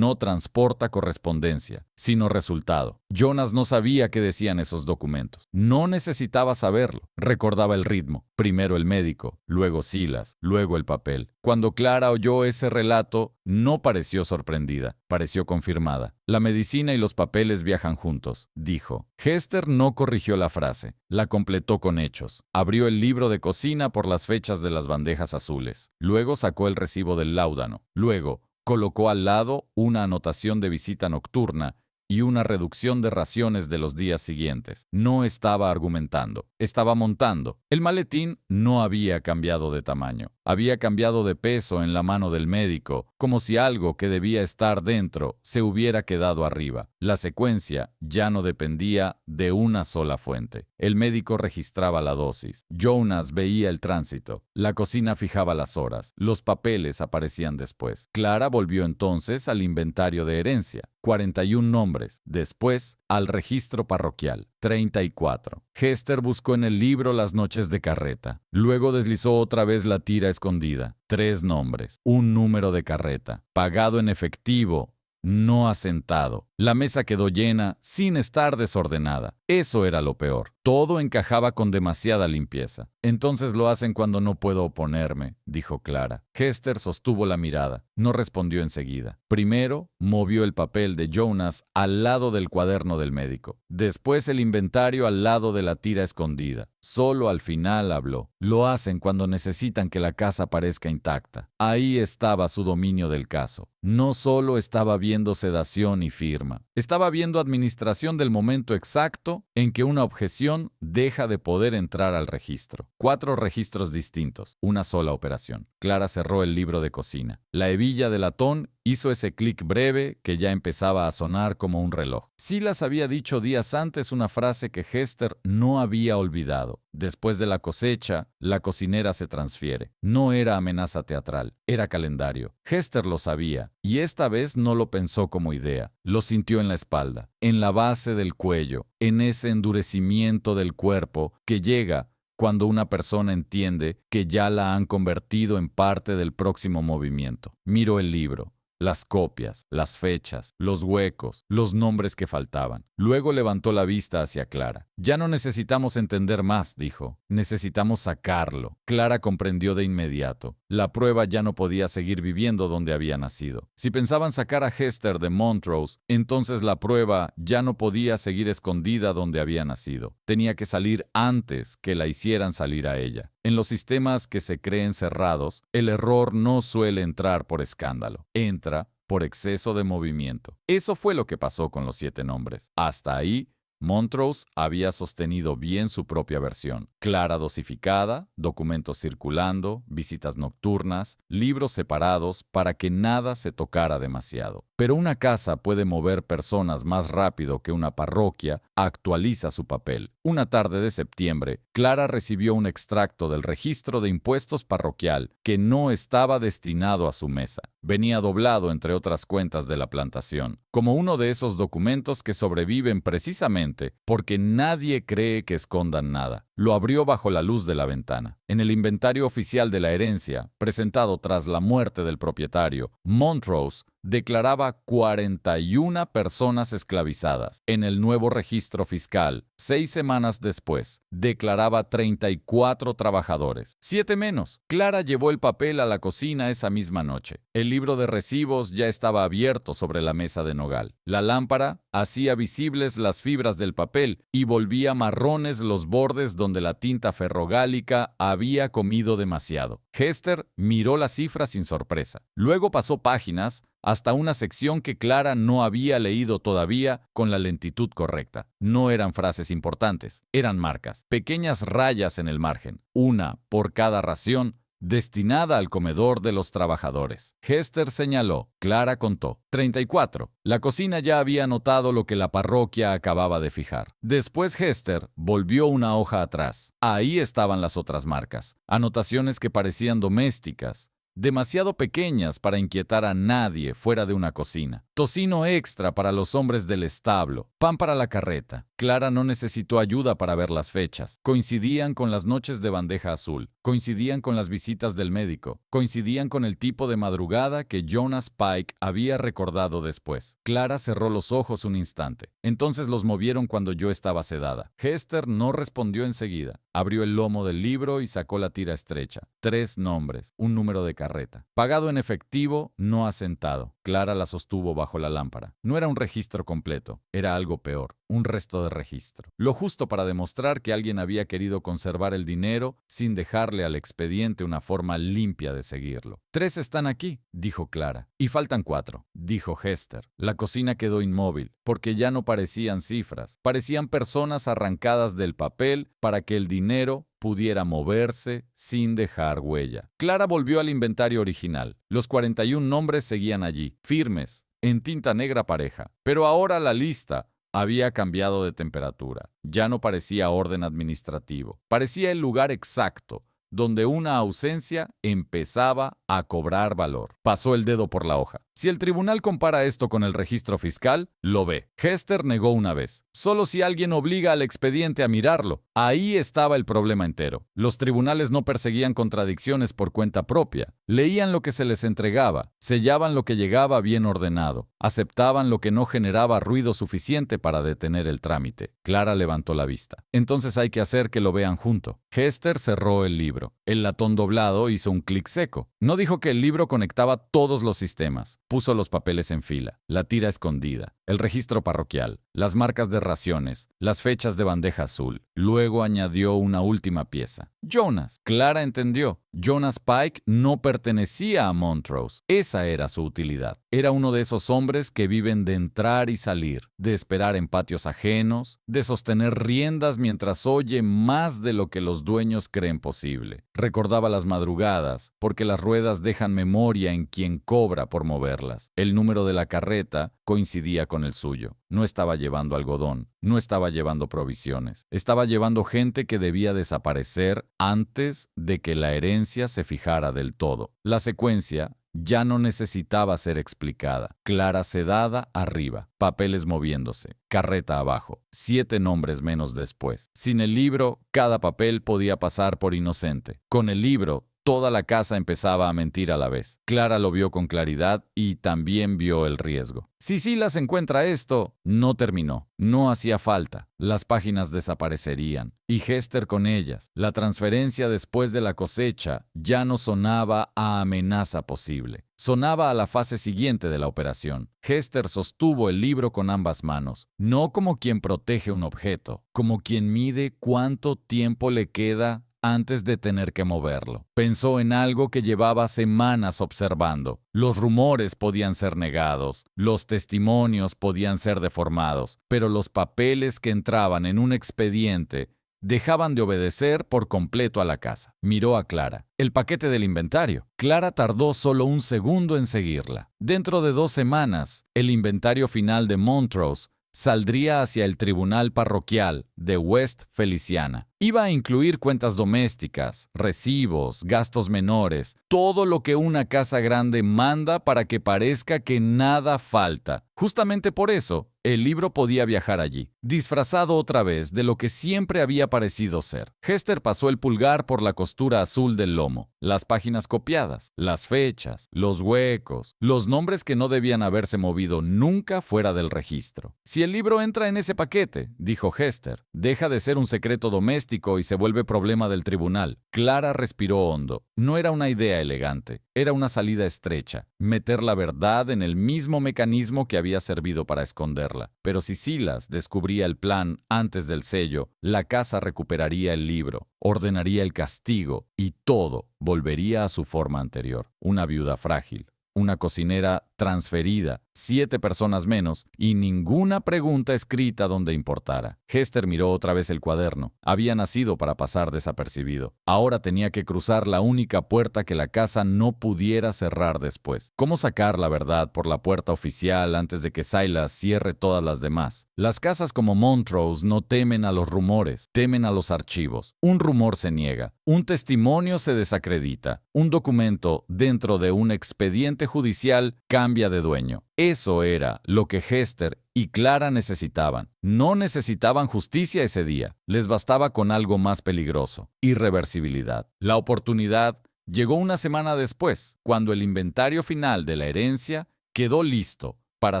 no transporta correspondencia, sino resultado. Jonas no sabía qué decían esos documentos. No necesitaba saberlo. Recordaba el ritmo. Primero el médico, luego Silas, luego el papel. Cuando Clara oyó ese relato, no pareció sorprendida, pareció confirmada. La medicina y los papeles viajan juntos, dijo. Hester no corrigió la frase, la completó con hechos. Abrió el libro de cocina por las fechas de las bandejas azules. Luego sacó el recibo del láudano. Luego colocó al lado una anotación de visita nocturna y una reducción de raciones de los días siguientes. No estaba argumentando, estaba montando. El maletín no había cambiado de tamaño. Había cambiado de peso en la mano del médico, como si algo que debía estar dentro se hubiera quedado arriba. La secuencia ya no dependía de una sola fuente. El médico registraba la dosis. Jonas veía el tránsito. La cocina fijaba las horas. Los papeles aparecían después. Clara volvió entonces al inventario de herencia. 41 nombres. Después, al registro parroquial. 34. Hester buscó en el libro las noches de carreta. Luego deslizó otra vez la tira escondida. 3 nombres. Un número de carreta. Pagado en efectivo. No asentado. La mesa quedó llena sin estar desordenada. Eso era lo peor. Todo encajaba con demasiada limpieza. Entonces lo hacen cuando no puedo oponerme, dijo Clara. Hester sostuvo la mirada. No respondió enseguida. Primero, movió el papel de Jonas al lado del cuaderno del médico. Después el inventario al lado de la tira escondida. Solo al final habló. Lo hacen cuando necesitan que la casa parezca intacta. Ahí estaba su dominio del caso. No solo estaba viendo sedación y firma. Estaba viendo administración del momento exacto en que una objeción deja de poder entrar al registro. 4 registros distintos, una sola operación. Clara cerró el libro de cocina. La hebilla de latón hizo ese clic breve que ya empezaba a sonar como un reloj. Silas había dicho días antes una frase que Hester no había olvidado. Después de la cosecha, la cocinera se transfiere. No era amenaza teatral, era calendario. Hester lo sabía, y esta vez no lo pensó como idea. Lo sintió en la espalda, en la base del cuello, en ese endurecimiento del cuerpo que llega cuando una persona entiende que ya la han convertido en parte del próximo movimiento. Miró el libro. Las copias, las fechas, los huecos, los nombres que faltaban. Luego levantó la vista hacia Clara. Ya no necesitamos entender más, dijo. Necesitamos sacarlo. Clara comprendió de inmediato. La prueba ya no podía seguir viviendo donde había nacido. Si pensaban sacar a Hester de Montrose, entonces la prueba ya no podía seguir escondida donde había nacido. Tenía que salir antes que la hicieran salir a ella. En los sistemas que se creen cerrados, el error no suele entrar por escándalo. Entra por exceso de movimiento. Eso fue lo que pasó con los 7 nombres. Hasta ahí, Montrose había sostenido bien su propia versión. Clara dosificada, documentos circulando, visitas nocturnas, libros separados para que nada se tocara demasiado. Pero una casa puede mover personas más rápido que una parroquia actualiza su papel. Una tarde de septiembre, Clara recibió un extracto del registro de impuestos parroquial que no estaba destinado a su mesa. Venía doblado entre otras cuentas de la plantación, como uno de esos documentos que sobreviven precisamente porque nadie cree que escondan nada. Lo abrió bajo la luz de la ventana. En el inventario oficial de la herencia, presentado tras la muerte del propietario, Montrose declaraba 41 personas esclavizadas. En el nuevo registro fiscal, 6 semanas después, declaraba 34 trabajadores. 7 menos. Clara llevó el papel a la cocina esa misma noche. El libro de recibos ya estaba abierto sobre la mesa de nogal. La lámpara hacía visibles las fibras del papel y volvía marrones los bordes donde la tinta ferrogálica había comido demasiado. Hester miró la cifra sin sorpresa. Luego pasó páginas hasta una sección que Clara no había leído todavía con la lentitud correcta. No eran frases importantes, eran marcas, pequeñas rayas en el margen, una por cada ración, destinada al comedor de los trabajadores. Hester señaló, Clara contó. 34. La cocina ya había notado lo que la parroquia acababa de fijar. Después Hester volvió una hoja atrás. Ahí estaban las otras marcas, anotaciones que parecían domésticas, demasiado pequeñas para inquietar a nadie fuera de una cocina. Tocino extra para los hombres del establo, pan para la carreta. Clara no necesitó ayuda para ver las fechas. Coincidían con las noches de bandeja azul, coincidían con las visitas del médico, coincidían con el tipo de madrugada que Jonas Pike había recordado después. Clara cerró los ojos un instante. Entonces los movieron cuando yo estaba sedada. Hester no respondió enseguida. Abrió el lomo del libro y sacó la tira estrecha. 3 nombres, un número de carreta. Pagado en efectivo, no asentado. Clara la sostuvo bajo la lámpara. No era un registro completo, era algo peor, un resto de registro. Lo justo para demostrar que alguien había querido conservar el dinero sin dejarle al expediente una forma limpia de seguirlo. 3 están aquí, dijo Clara. Y faltan 4, dijo Hester. La cocina quedó inmóvil, porque ya no parecían cifras, parecían personas arrancadas del papel para que el dinero pudiera moverse sin dejar huella. Clara volvió al inventario original. Los 41 nombres seguían allí, firmes, en tinta negra pareja. Pero ahora la lista había cambiado de temperatura. Ya no parecía orden administrativo. Parecía el lugar exacto donde una ausencia empezaba a cobrar valor. Pasó el dedo por la hoja. Si el tribunal compara esto con el registro fiscal, lo ve. Hester negó una vez. Solo si alguien obliga al expediente a mirarlo. Ahí estaba el problema entero. Los tribunales no perseguían contradicciones por cuenta propia. Leían lo que se les entregaba, sellaban lo que llegaba bien ordenado, aceptaban lo que no generaba ruido suficiente para detener el trámite. Clara levantó la vista. Entonces hay que hacer que lo vean junto. Hester cerró el libro. El latón doblado hizo un clic seco. No dijo que el libro conectaba todos los sistemas. Puso los papeles en fila, la tira escondida, el registro parroquial, las marcas de raciones, las fechas de bandeja azul. Luego añadió una última pieza. Jonas. Clara entendió. Jonas Pike no pertenecía a Montrose. Esa era su utilidad. Era uno de esos hombres que viven de entrar y salir, de esperar en patios ajenos, de sostener riendas mientras oye más de lo que los dueños creen posible. Recordaba las madrugadas, porque las ruedas dejan memoria en quien cobra por moverlas. El número de la carreta coincidía con el suyo. No estaba llevando algodón, no estaba llevando provisiones. Estaba llevando gente que debía desaparecer antes de que la herencia se fijara del todo. La secuencia ya no necesitaba ser explicada. Clara sedada arriba, papeles moviéndose, carreta abajo, 7 nombres menos después. Sin el libro, cada papel podía pasar por inocente. Con el libro, toda la casa empezaba a mentir a la vez. Clara lo vio con claridad y también vio el riesgo. Si Silas encuentra esto, no terminó. No hacía falta. Las páginas desaparecerían. Y Hester con ellas. La transferencia después de la cosecha ya no sonaba a amenaza posible. Sonaba a la fase siguiente de la operación. Hester sostuvo el libro con ambas manos, no como quien protege un objeto, como quien mide cuánto tiempo le queda antes de tener que moverlo. Pensó en algo que llevaba semanas observando. Los rumores podían ser negados, los testimonios podían ser deformados, pero los papeles que entraban en un expediente dejaban de obedecer por completo a la casa. Miró a Clara. El paquete del inventario. Clara tardó solo un segundo en seguirla. Dentro de 2 semanas, el inventario final de Montrose saldría hacia el tribunal parroquial de West Feliciana. Iba a incluir cuentas domésticas, recibos, gastos menores, todo lo que una casa grande manda para que parezca que nada falta. Justamente por eso, el libro podía viajar allí, disfrazado otra vez de lo que siempre había parecido ser. Hester pasó el pulgar por la costura azul del lomo, las páginas copiadas, las fechas, los huecos, los nombres que no debían haberse movido nunca fuera del registro. Si el libro entra en ese paquete, dijo Hester, deja de ser un secreto doméstico y se vuelve problema del tribunal. Clara respiró hondo. No era una idea elegante, era una salida estrecha, meter la verdad en el mismo mecanismo que había servido para esconderla. Pero si Silas descubría el plan antes del sello, la casa recuperaría el libro, ordenaría el castigo y todo volvería a su forma anterior. Una viuda frágil, una cocinera transferida, 7 personas menos y ninguna pregunta escrita donde importara. Hester miró otra vez el cuaderno. Había nacido para pasar desapercibido. Ahora tenía que cruzar la única puerta que la casa no pudiera cerrar después. ¿Cómo sacar la verdad por la puerta oficial antes de que Silas cierre todas las demás? Las casas como Montrose no temen a los rumores, temen a los archivos. Un rumor se niega, un testimonio se desacredita, un documento dentro de un expediente judicial cambia de dueño. Eso era lo que Hester y Clara necesitaban. No necesitaban justicia ese día, les bastaba con algo más peligroso: irreversibilidad. La oportunidad llegó una semana después, cuando el inventario final de la herencia quedó listo para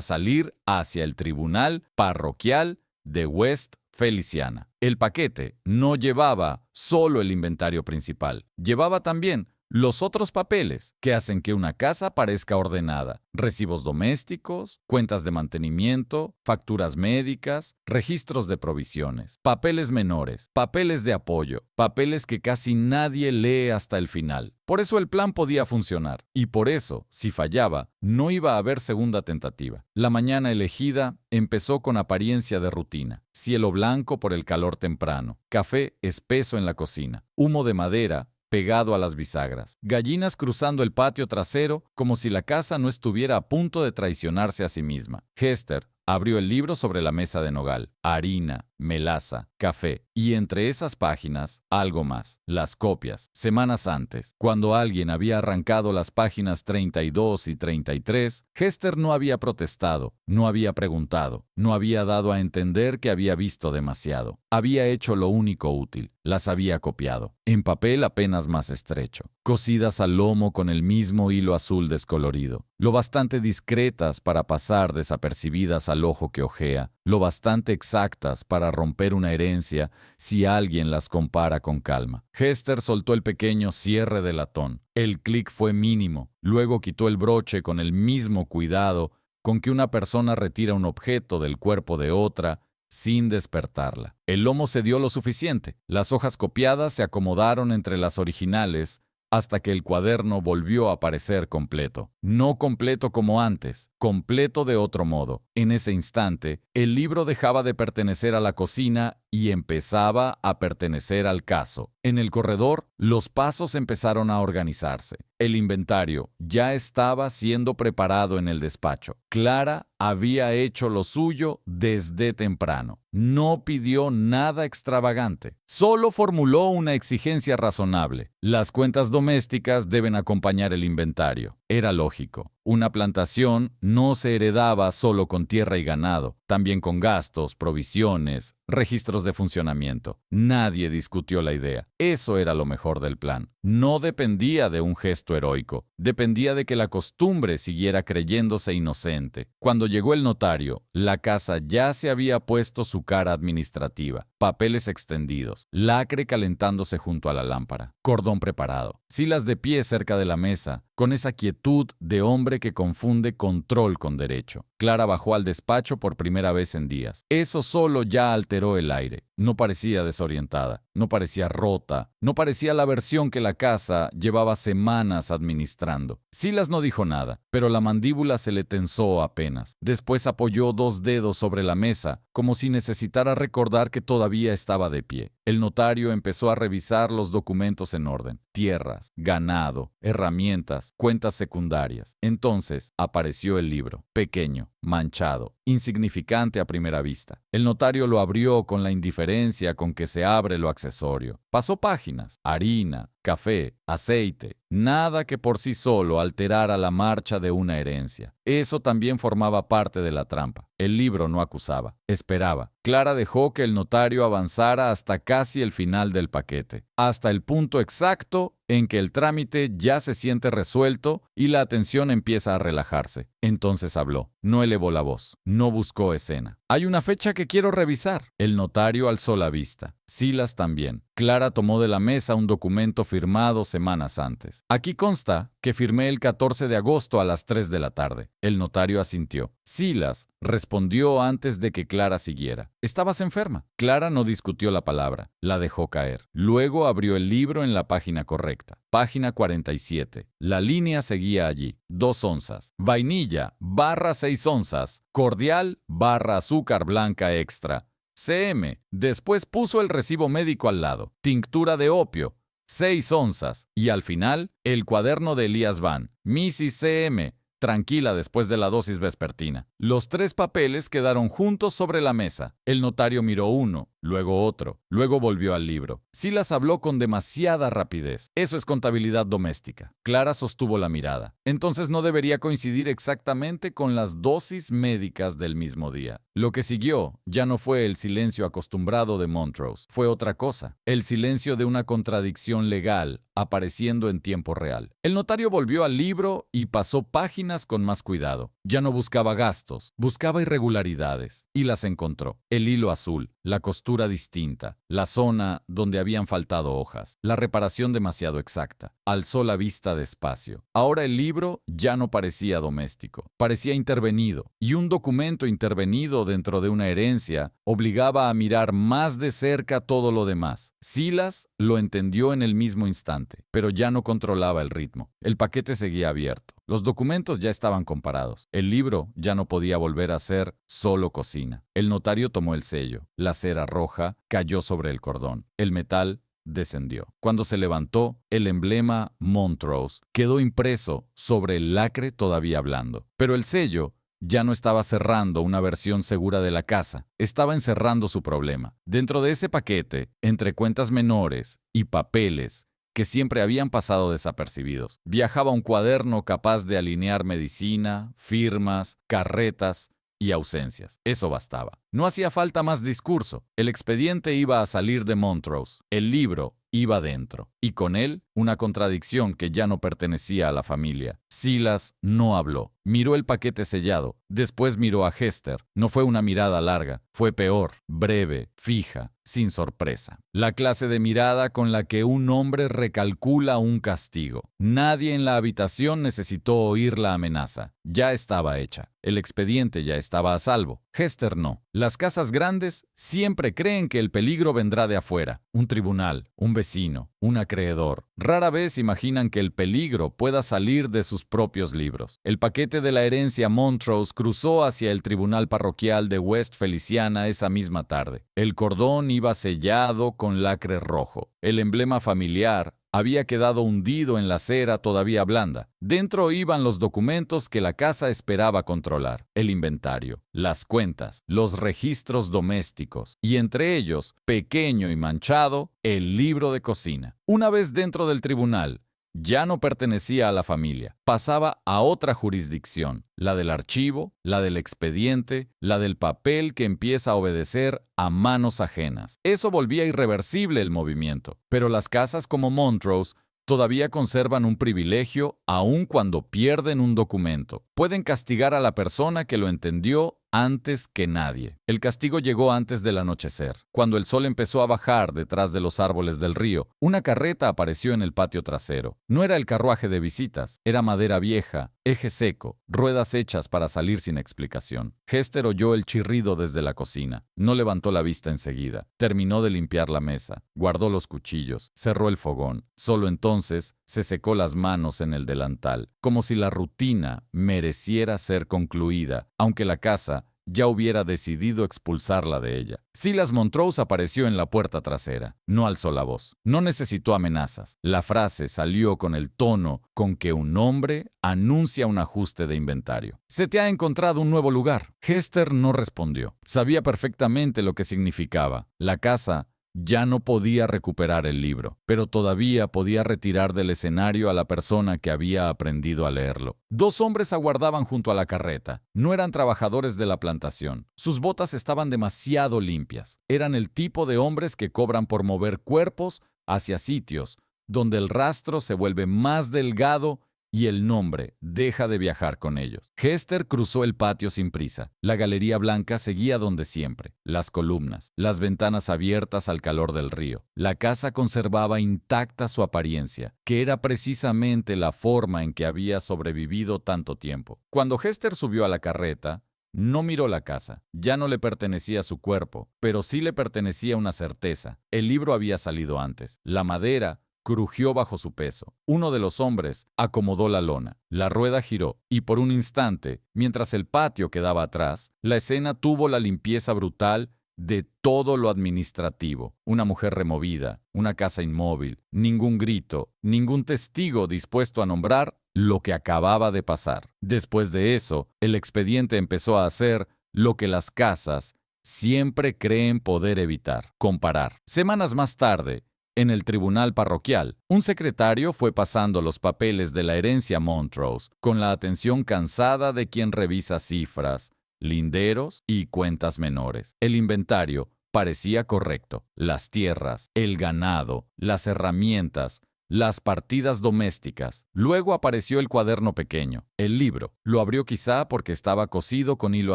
salir hacia el tribunal parroquial de West Feliciana. El paquete no llevaba solo el inventario principal, llevaba también los otros papeles que hacen que una casa parezca ordenada: recibos domésticos, cuentas de mantenimiento, facturas médicas, registros de provisiones, papeles menores, papeles de apoyo, papeles que casi nadie lee hasta el final. Por eso el plan podía funcionar, y por eso, si fallaba, no iba a haber segunda tentativa. La mañana elegida empezó con apariencia de rutina: cielo blanco por el calor temprano, café espeso en la cocina, humo de madera pegado a las bisagras, gallinas cruzando el patio trasero como si la casa no estuviera a punto de traicionarse a sí misma. Hester abrió el libro sobre la mesa de nogal: harina, melaza, café, y entre esas páginas, algo más: las copias. Semanas antes, cuando alguien había arrancado las páginas 32 y 33, Hester no había protestado, no había preguntado, no había dado a entender que había visto demasiado. Había hecho lo único útil: las había copiado, en papel apenas más estrecho, cosidas al lomo con el mismo hilo azul descolorido, lo bastante discretas para pasar desapercibidas al ojo que ojea, lo bastante exactas para romper una herencia si alguien las compara con calma. Hester soltó el pequeño cierre de latón. El clic fue mínimo. Luego quitó el broche con el mismo cuidado con que una persona retira un objeto del cuerpo de otra sin despertarla. El lomo cedió lo suficiente. Las hojas copiadas se acomodaron entre las originales hasta que el cuaderno volvió a aparecer completo. No completo como antes, completo de otro modo. En ese instante, el libro dejaba de pertenecer a la cocina y empezaba a pertenecer al caso. En el corredor, los pasos empezaron a organizarse. El inventario ya estaba siendo preparado en el despacho. Clara había hecho lo suyo desde temprano. No pidió nada extravagante, solo formuló una exigencia razonable: las cuentas domésticas deben acompañar el inventario. Era lógico. Una plantación no se heredaba solo con tierra y ganado, también con gastos, provisiones, registros de funcionamiento. Nadie discutió la idea. Eso era lo mejor del plan. No dependía de un gesto heroico, dependía de que la costumbre siguiera creyéndose inocente. Cuando llegó el notario, la casa ya se había puesto su cara administrativa: papeles extendidos, lacre calentándose junto a la lámpara, cordón preparado, Silas de pie cerca de la mesa, con esa quietud de hombre que confunde control con derecho. Clara bajó al despacho por primera vez en días. Eso solo ya alteró el aire. No parecía desorientada, no parecía rota, no parecía la versión que la casa llevaba semanas administrando. Silas no dijo nada, pero la mandíbula se le tensó apenas. Después apoyó 2 dedos sobre la mesa, como si necesitara recordar que todavía estaba de pie. El notario empezó a revisar los documentos en orden: tierras, ganado, herramientas, cuentas secundarias. Entonces apareció el libro, pequeño, manchado, insignificante a primera vista. El notario lo abrió con la indiferencia con que se abre lo accesorio. Pasó páginas: harina, café, aceite, nada que por sí solo alterara la marcha de una herencia. Eso también formaba parte de la trampa. El libro no acusaba, esperaba. Clara dejó que el notario avanzara hasta casi el final del paquete, hasta el punto exacto en que el trámite ya se siente resuelto y la atención empieza a relajarse. Entonces habló. No elevó la voz, no buscó escena. «Hay una fecha que quiero revisar». El notario alzó la vista. Silas también. Clara tomó de la mesa un documento firmado semanas antes. Aquí consta que firmé el 14 de agosto a las 3 de la tarde. El notario asintió. Silas respondió antes de que Clara siguiera. Estabas enferma. Clara no discutió la palabra. La dejó caer. Luego abrió el libro en la página correcta. Página 47. La línea seguía allí. 2 onzas. Vainilla, barra 6 onzas. Cordial, barra azúcar blanca extra. CM. Después puso el recibo médico al lado. Tinctura de opio. 6 onzas. Y al final, el cuaderno de Elías Van. Mrs. CM. Tranquila después de la dosis vespertina. Los 3 papeles quedaron juntos sobre la mesa. El notario miró uno, luego otro, luego volvió al libro. Silas habló con demasiada rapidez. Eso es contabilidad doméstica. Clara sostuvo la mirada. Entonces no debería coincidir exactamente con las dosis médicas del mismo día. Lo que siguió ya no fue el silencio acostumbrado de Montrose. Fue otra cosa. El silencio de una contradicción legal apareciendo en tiempo real. El notario volvió al libro y pasó páginas con más cuidado. Ya no buscaba gastos, buscaba irregularidades, y las encontró. El hilo azul, la costura distinta, la zona donde habían faltado hojas, la reparación demasiado exacta. Alzó la vista despacio. Ahora el libro ya no parecía doméstico, parecía intervenido, y un documento intervenido dentro de una herencia obligaba a mirar más de cerca todo lo demás. Silas lo entendió en el mismo instante, pero ya no controlaba el ritmo. El paquete seguía abierto. Los documentos ya estaban comparados. El libro ya no podía volver a ser solo cocina. El notario tomó el sello. La cera roja cayó sobre el cordón. El metal descendió. Cuando se levantó, el emblema Montrose quedó impreso sobre el lacre todavía blando. Pero el sello ya no estaba cerrando una versión segura de la casa, estaba encerrando su problema. Dentro de ese paquete, entre cuentas menores y papeles que siempre habían pasado desapercibidos, viajaba un cuaderno capaz de alinear medicina, firmas, carretas y ausencias. Eso bastaba. No hacía falta más discurso. El expediente iba a salir de Montrose. El libro iba dentro. Y con él, una contradicción que ya no pertenecía a la familia. Silas no habló. Miró el paquete sellado. Después miró a Hester. No fue una mirada larga. Fue peor, breve, fija, sin sorpresa. La clase de mirada con la que un hombre recalcula un castigo. Nadie en la habitación necesitó oír la amenaza. Ya estaba hecha. El expediente ya estaba a salvo. Hester no. Las casas grandes siempre creen que el peligro vendrá de afuera. Un tribunal, un vecino, un acreedor. Rara vez imaginan que el peligro pueda salir de sus propios libros. El paquete de la herencia Montrose cruzó hacia el tribunal parroquial de West Feliciana esa misma tarde. El cordón iba sellado con lacre rojo. El emblema familiar había quedado hundido en la cera todavía blanda. Dentro iban los documentos que la casa esperaba controlar, el inventario, las cuentas, los registros domésticos y entre ellos, pequeño y manchado, el libro de cocina. Una vez dentro del tribunal, ya no pertenecía a la familia, pasaba a otra jurisdicción, la del archivo, la del expediente, la del papel que empieza a obedecer a manos ajenas. Eso volvía irreversible el movimiento, pero las casas como Montrose todavía conservan un privilegio aun cuando pierden un documento. Pueden castigar a la persona que lo entendió antes que nadie. El castigo llegó antes del anochecer. Cuando el sol empezó a bajar detrás de los árboles del río, una carreta apareció en el patio trasero. No era el carruaje de visitas, era madera vieja, eje seco, ruedas hechas para salir sin explicación. Hester oyó el chirrido desde la cocina. No levantó la vista enseguida. Terminó de limpiar la mesa, guardó los cuchillos, cerró el fogón. Solo entonces se secó las manos en el delantal, como si la rutina mereciera ser concluida, aunque la casa ya hubiera decidido expulsarla de ella. Silas Montrose apareció en la puerta trasera. No alzó la voz. No necesitó amenazas. La frase salió con el tono con que un hombre anuncia un ajuste de inventario. «Se te ha encontrado un nuevo lugar». Hester no respondió. Sabía perfectamente lo que significaba. La casa ya no podía recuperar el libro, pero todavía podía retirar del escenario a la persona que había aprendido a leerlo. 2 hombres aguardaban junto a la carreta. No eran trabajadores de la plantación. Sus botas estaban demasiado limpias. Eran el tipo de hombres que cobran por mover cuerpos hacia sitios donde el rastro se vuelve más delgado y el nombre deja de viajar con ellos. Hester cruzó el patio sin prisa. La galería blanca seguía donde siempre. Las columnas, las ventanas abiertas al calor del río. La casa conservaba intacta su apariencia, que era precisamente la forma en que había sobrevivido tanto tiempo. Cuando Hester subió a la carreta, no miró la casa. Ya no le pertenecía su cuerpo, pero sí le pertenecía una certeza. El libro había salido antes. La madera crujió bajo su peso. Uno de los hombres acomodó la lona. La rueda giró, y por un instante, mientras el patio quedaba atrás, la escena tuvo la limpieza brutal de todo lo administrativo. Una mujer removida, una casa inmóvil, ningún grito, ningún testigo dispuesto a nombrar lo que acababa de pasar. Después de eso, el expediente empezó a hacer lo que las casas siempre creen poder evitar: comparar. Semanas más tarde, en el tribunal parroquial, un secretario fue pasando los papeles de la herencia Montrose con la atención cansada de quien revisa cifras, linderos y cuentas menores. El inventario parecía correcto. Las tierras, el ganado, las herramientas, las partidas domésticas. Luego apareció el cuaderno pequeño, el libro. Lo abrió quizá porque estaba cosido con hilo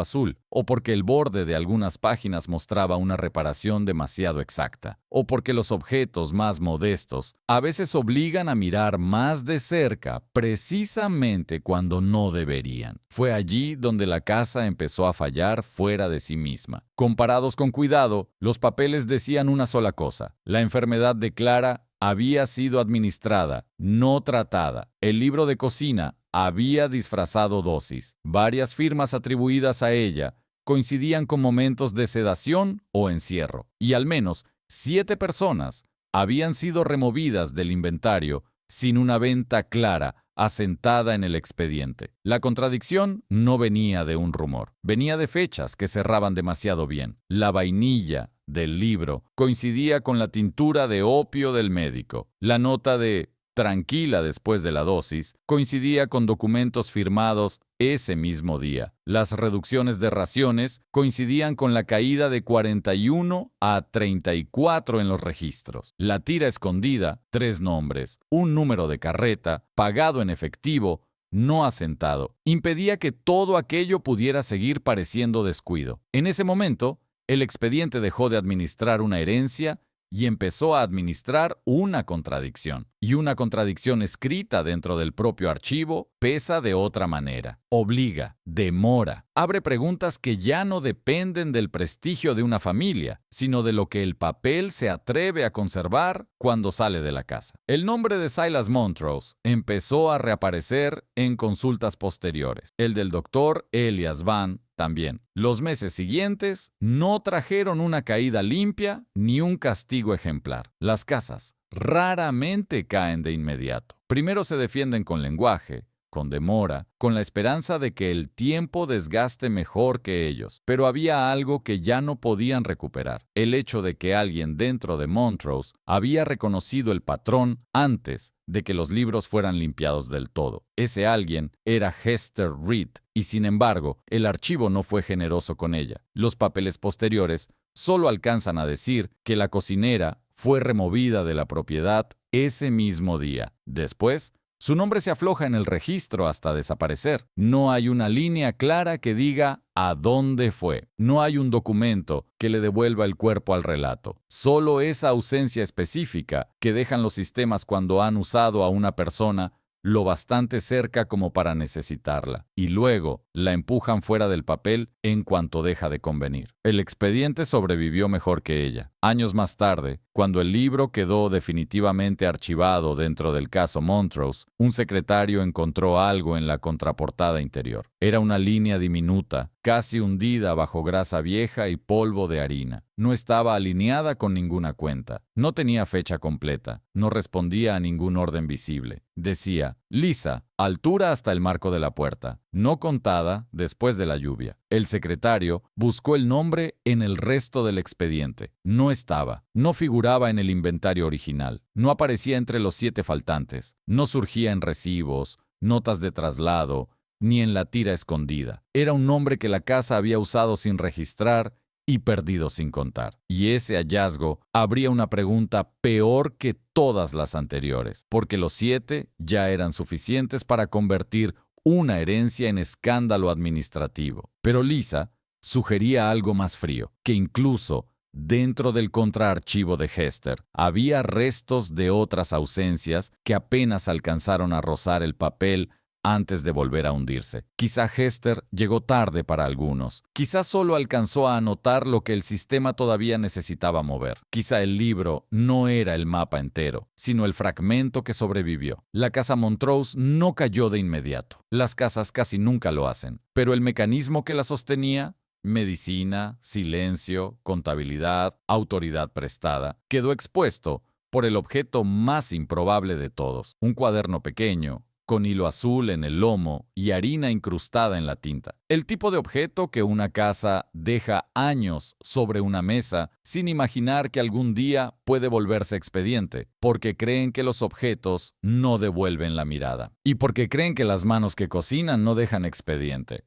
azul, o porque el borde de algunas páginas mostraba una reparación demasiado exacta, o porque los objetos más modestos a veces obligan a mirar más de cerca precisamente cuando no deberían. Fue allí donde la casa empezó a fallar fuera de sí misma. Comparados con cuidado, los papeles decían una sola cosa: la enfermedad de Clara había sido administrada, no tratada. El libro de cocina había disfrazado dosis. Varias firmas atribuidas a ella coincidían con momentos de sedación o encierro, y al menos 7 personas habían sido removidas del inventario sin una venta clara asentada en el expediente. La contradicción no venía de un rumor, venía de fechas que cerraban demasiado bien. La vainilla del libro coincidía con la tintura de opio del médico. La nota de tranquila después de la dosis coincidía con documentos firmados ese mismo día. Las reducciones de raciones coincidían con la caída de 41 a 34 en los registros. La tira escondida, 3 nombres, un número de carreta, pagado en efectivo, no asentado, impedía que todo aquello pudiera seguir pareciendo descuido. En ese momento, el expediente dejó de administrar una herencia y empezó a administrar una contradicción. Y una contradicción escrita dentro del propio archivo pesa de otra manera. Obliga, demora, abre preguntas que ya no dependen del prestigio de una familia, sino de lo que el papel se atreve a conservar cuando sale de la casa. El nombre de Silas Montrose empezó a reaparecer en consultas posteriores. El del doctor Elias Van también. Los meses siguientes no trajeron una caída limpia ni un castigo ejemplar. Las casas raramente caen de inmediato. Primero se defienden con lenguaje, con demora, con la esperanza de que el tiempo desgaste mejor que ellos. Pero había algo que ya no podían recuperar: el hecho de que alguien dentro de Montrose había reconocido el patrón antes de que los libros fueran limpiados del todo. Ese alguien era Hester Reed, y sin embargo, el archivo no fue generoso con ella. Los papeles posteriores solo alcanzan a decir que la cocinera fue removida de la propiedad ese mismo día. Después, su nombre se afloja en el registro hasta desaparecer. No hay una línea clara que diga a dónde fue. No hay un documento que le devuelva el cuerpo al relato. Solo esa ausencia específica que dejan los sistemas cuando han usado a una persona lo bastante cerca como para necesitarla, y luego la empujan fuera del papel en cuanto deja de convenir. El expediente sobrevivió mejor que ella. Años más tarde, cuando el libro quedó definitivamente archivado dentro del caso Montrose, un secretario encontró algo en la contraportada interior. Era una línea diminuta, casi hundida bajo grasa vieja y polvo de harina. No estaba alineada con ninguna cuenta. No tenía fecha completa. No respondía a ningún orden visible. Decía: Lisa, altura hasta el marco de la puerta, no contada después de la lluvia. El secretario buscó el nombre en el resto del expediente. No estaba. No figuraba en el inventario original. No aparecía entre los 7 faltantes. No surgía en recibos, notas de traslado, ni en la tira escondida. Era un nombre que la casa había usado sin registrar y perdido sin contar. Y ese hallazgo habría una pregunta peor que todas las anteriores, porque los 7 ya eran suficientes para convertir una herencia en escándalo administrativo. Pero Lisa sugería algo más frío, que incluso dentro del contraarchivo de Hester había restos de otras ausencias que apenas alcanzaron a rozar el papel antes de volver a hundirse. Quizá Hester llegó tarde para algunos. Quizá solo alcanzó a anotar lo que el sistema todavía necesitaba mover. Quizá el libro no era el mapa entero, sino el fragmento que sobrevivió. La casa Montrose no cayó de inmediato. Las casas casi nunca lo hacen. Pero el mecanismo que la sostenía, medicina, silencio, contabilidad, autoridad prestada, quedó expuesto por el objeto más improbable de todos. Un cuaderno pequeño, con hilo azul en el lomo y harina incrustada en la tinta. El tipo de objeto que una casa deja años sobre una mesa sin imaginar que algún día puede volverse expediente, porque creen que los objetos no devuelven la mirada. Y porque creen que las manos que cocinan no dejan expediente.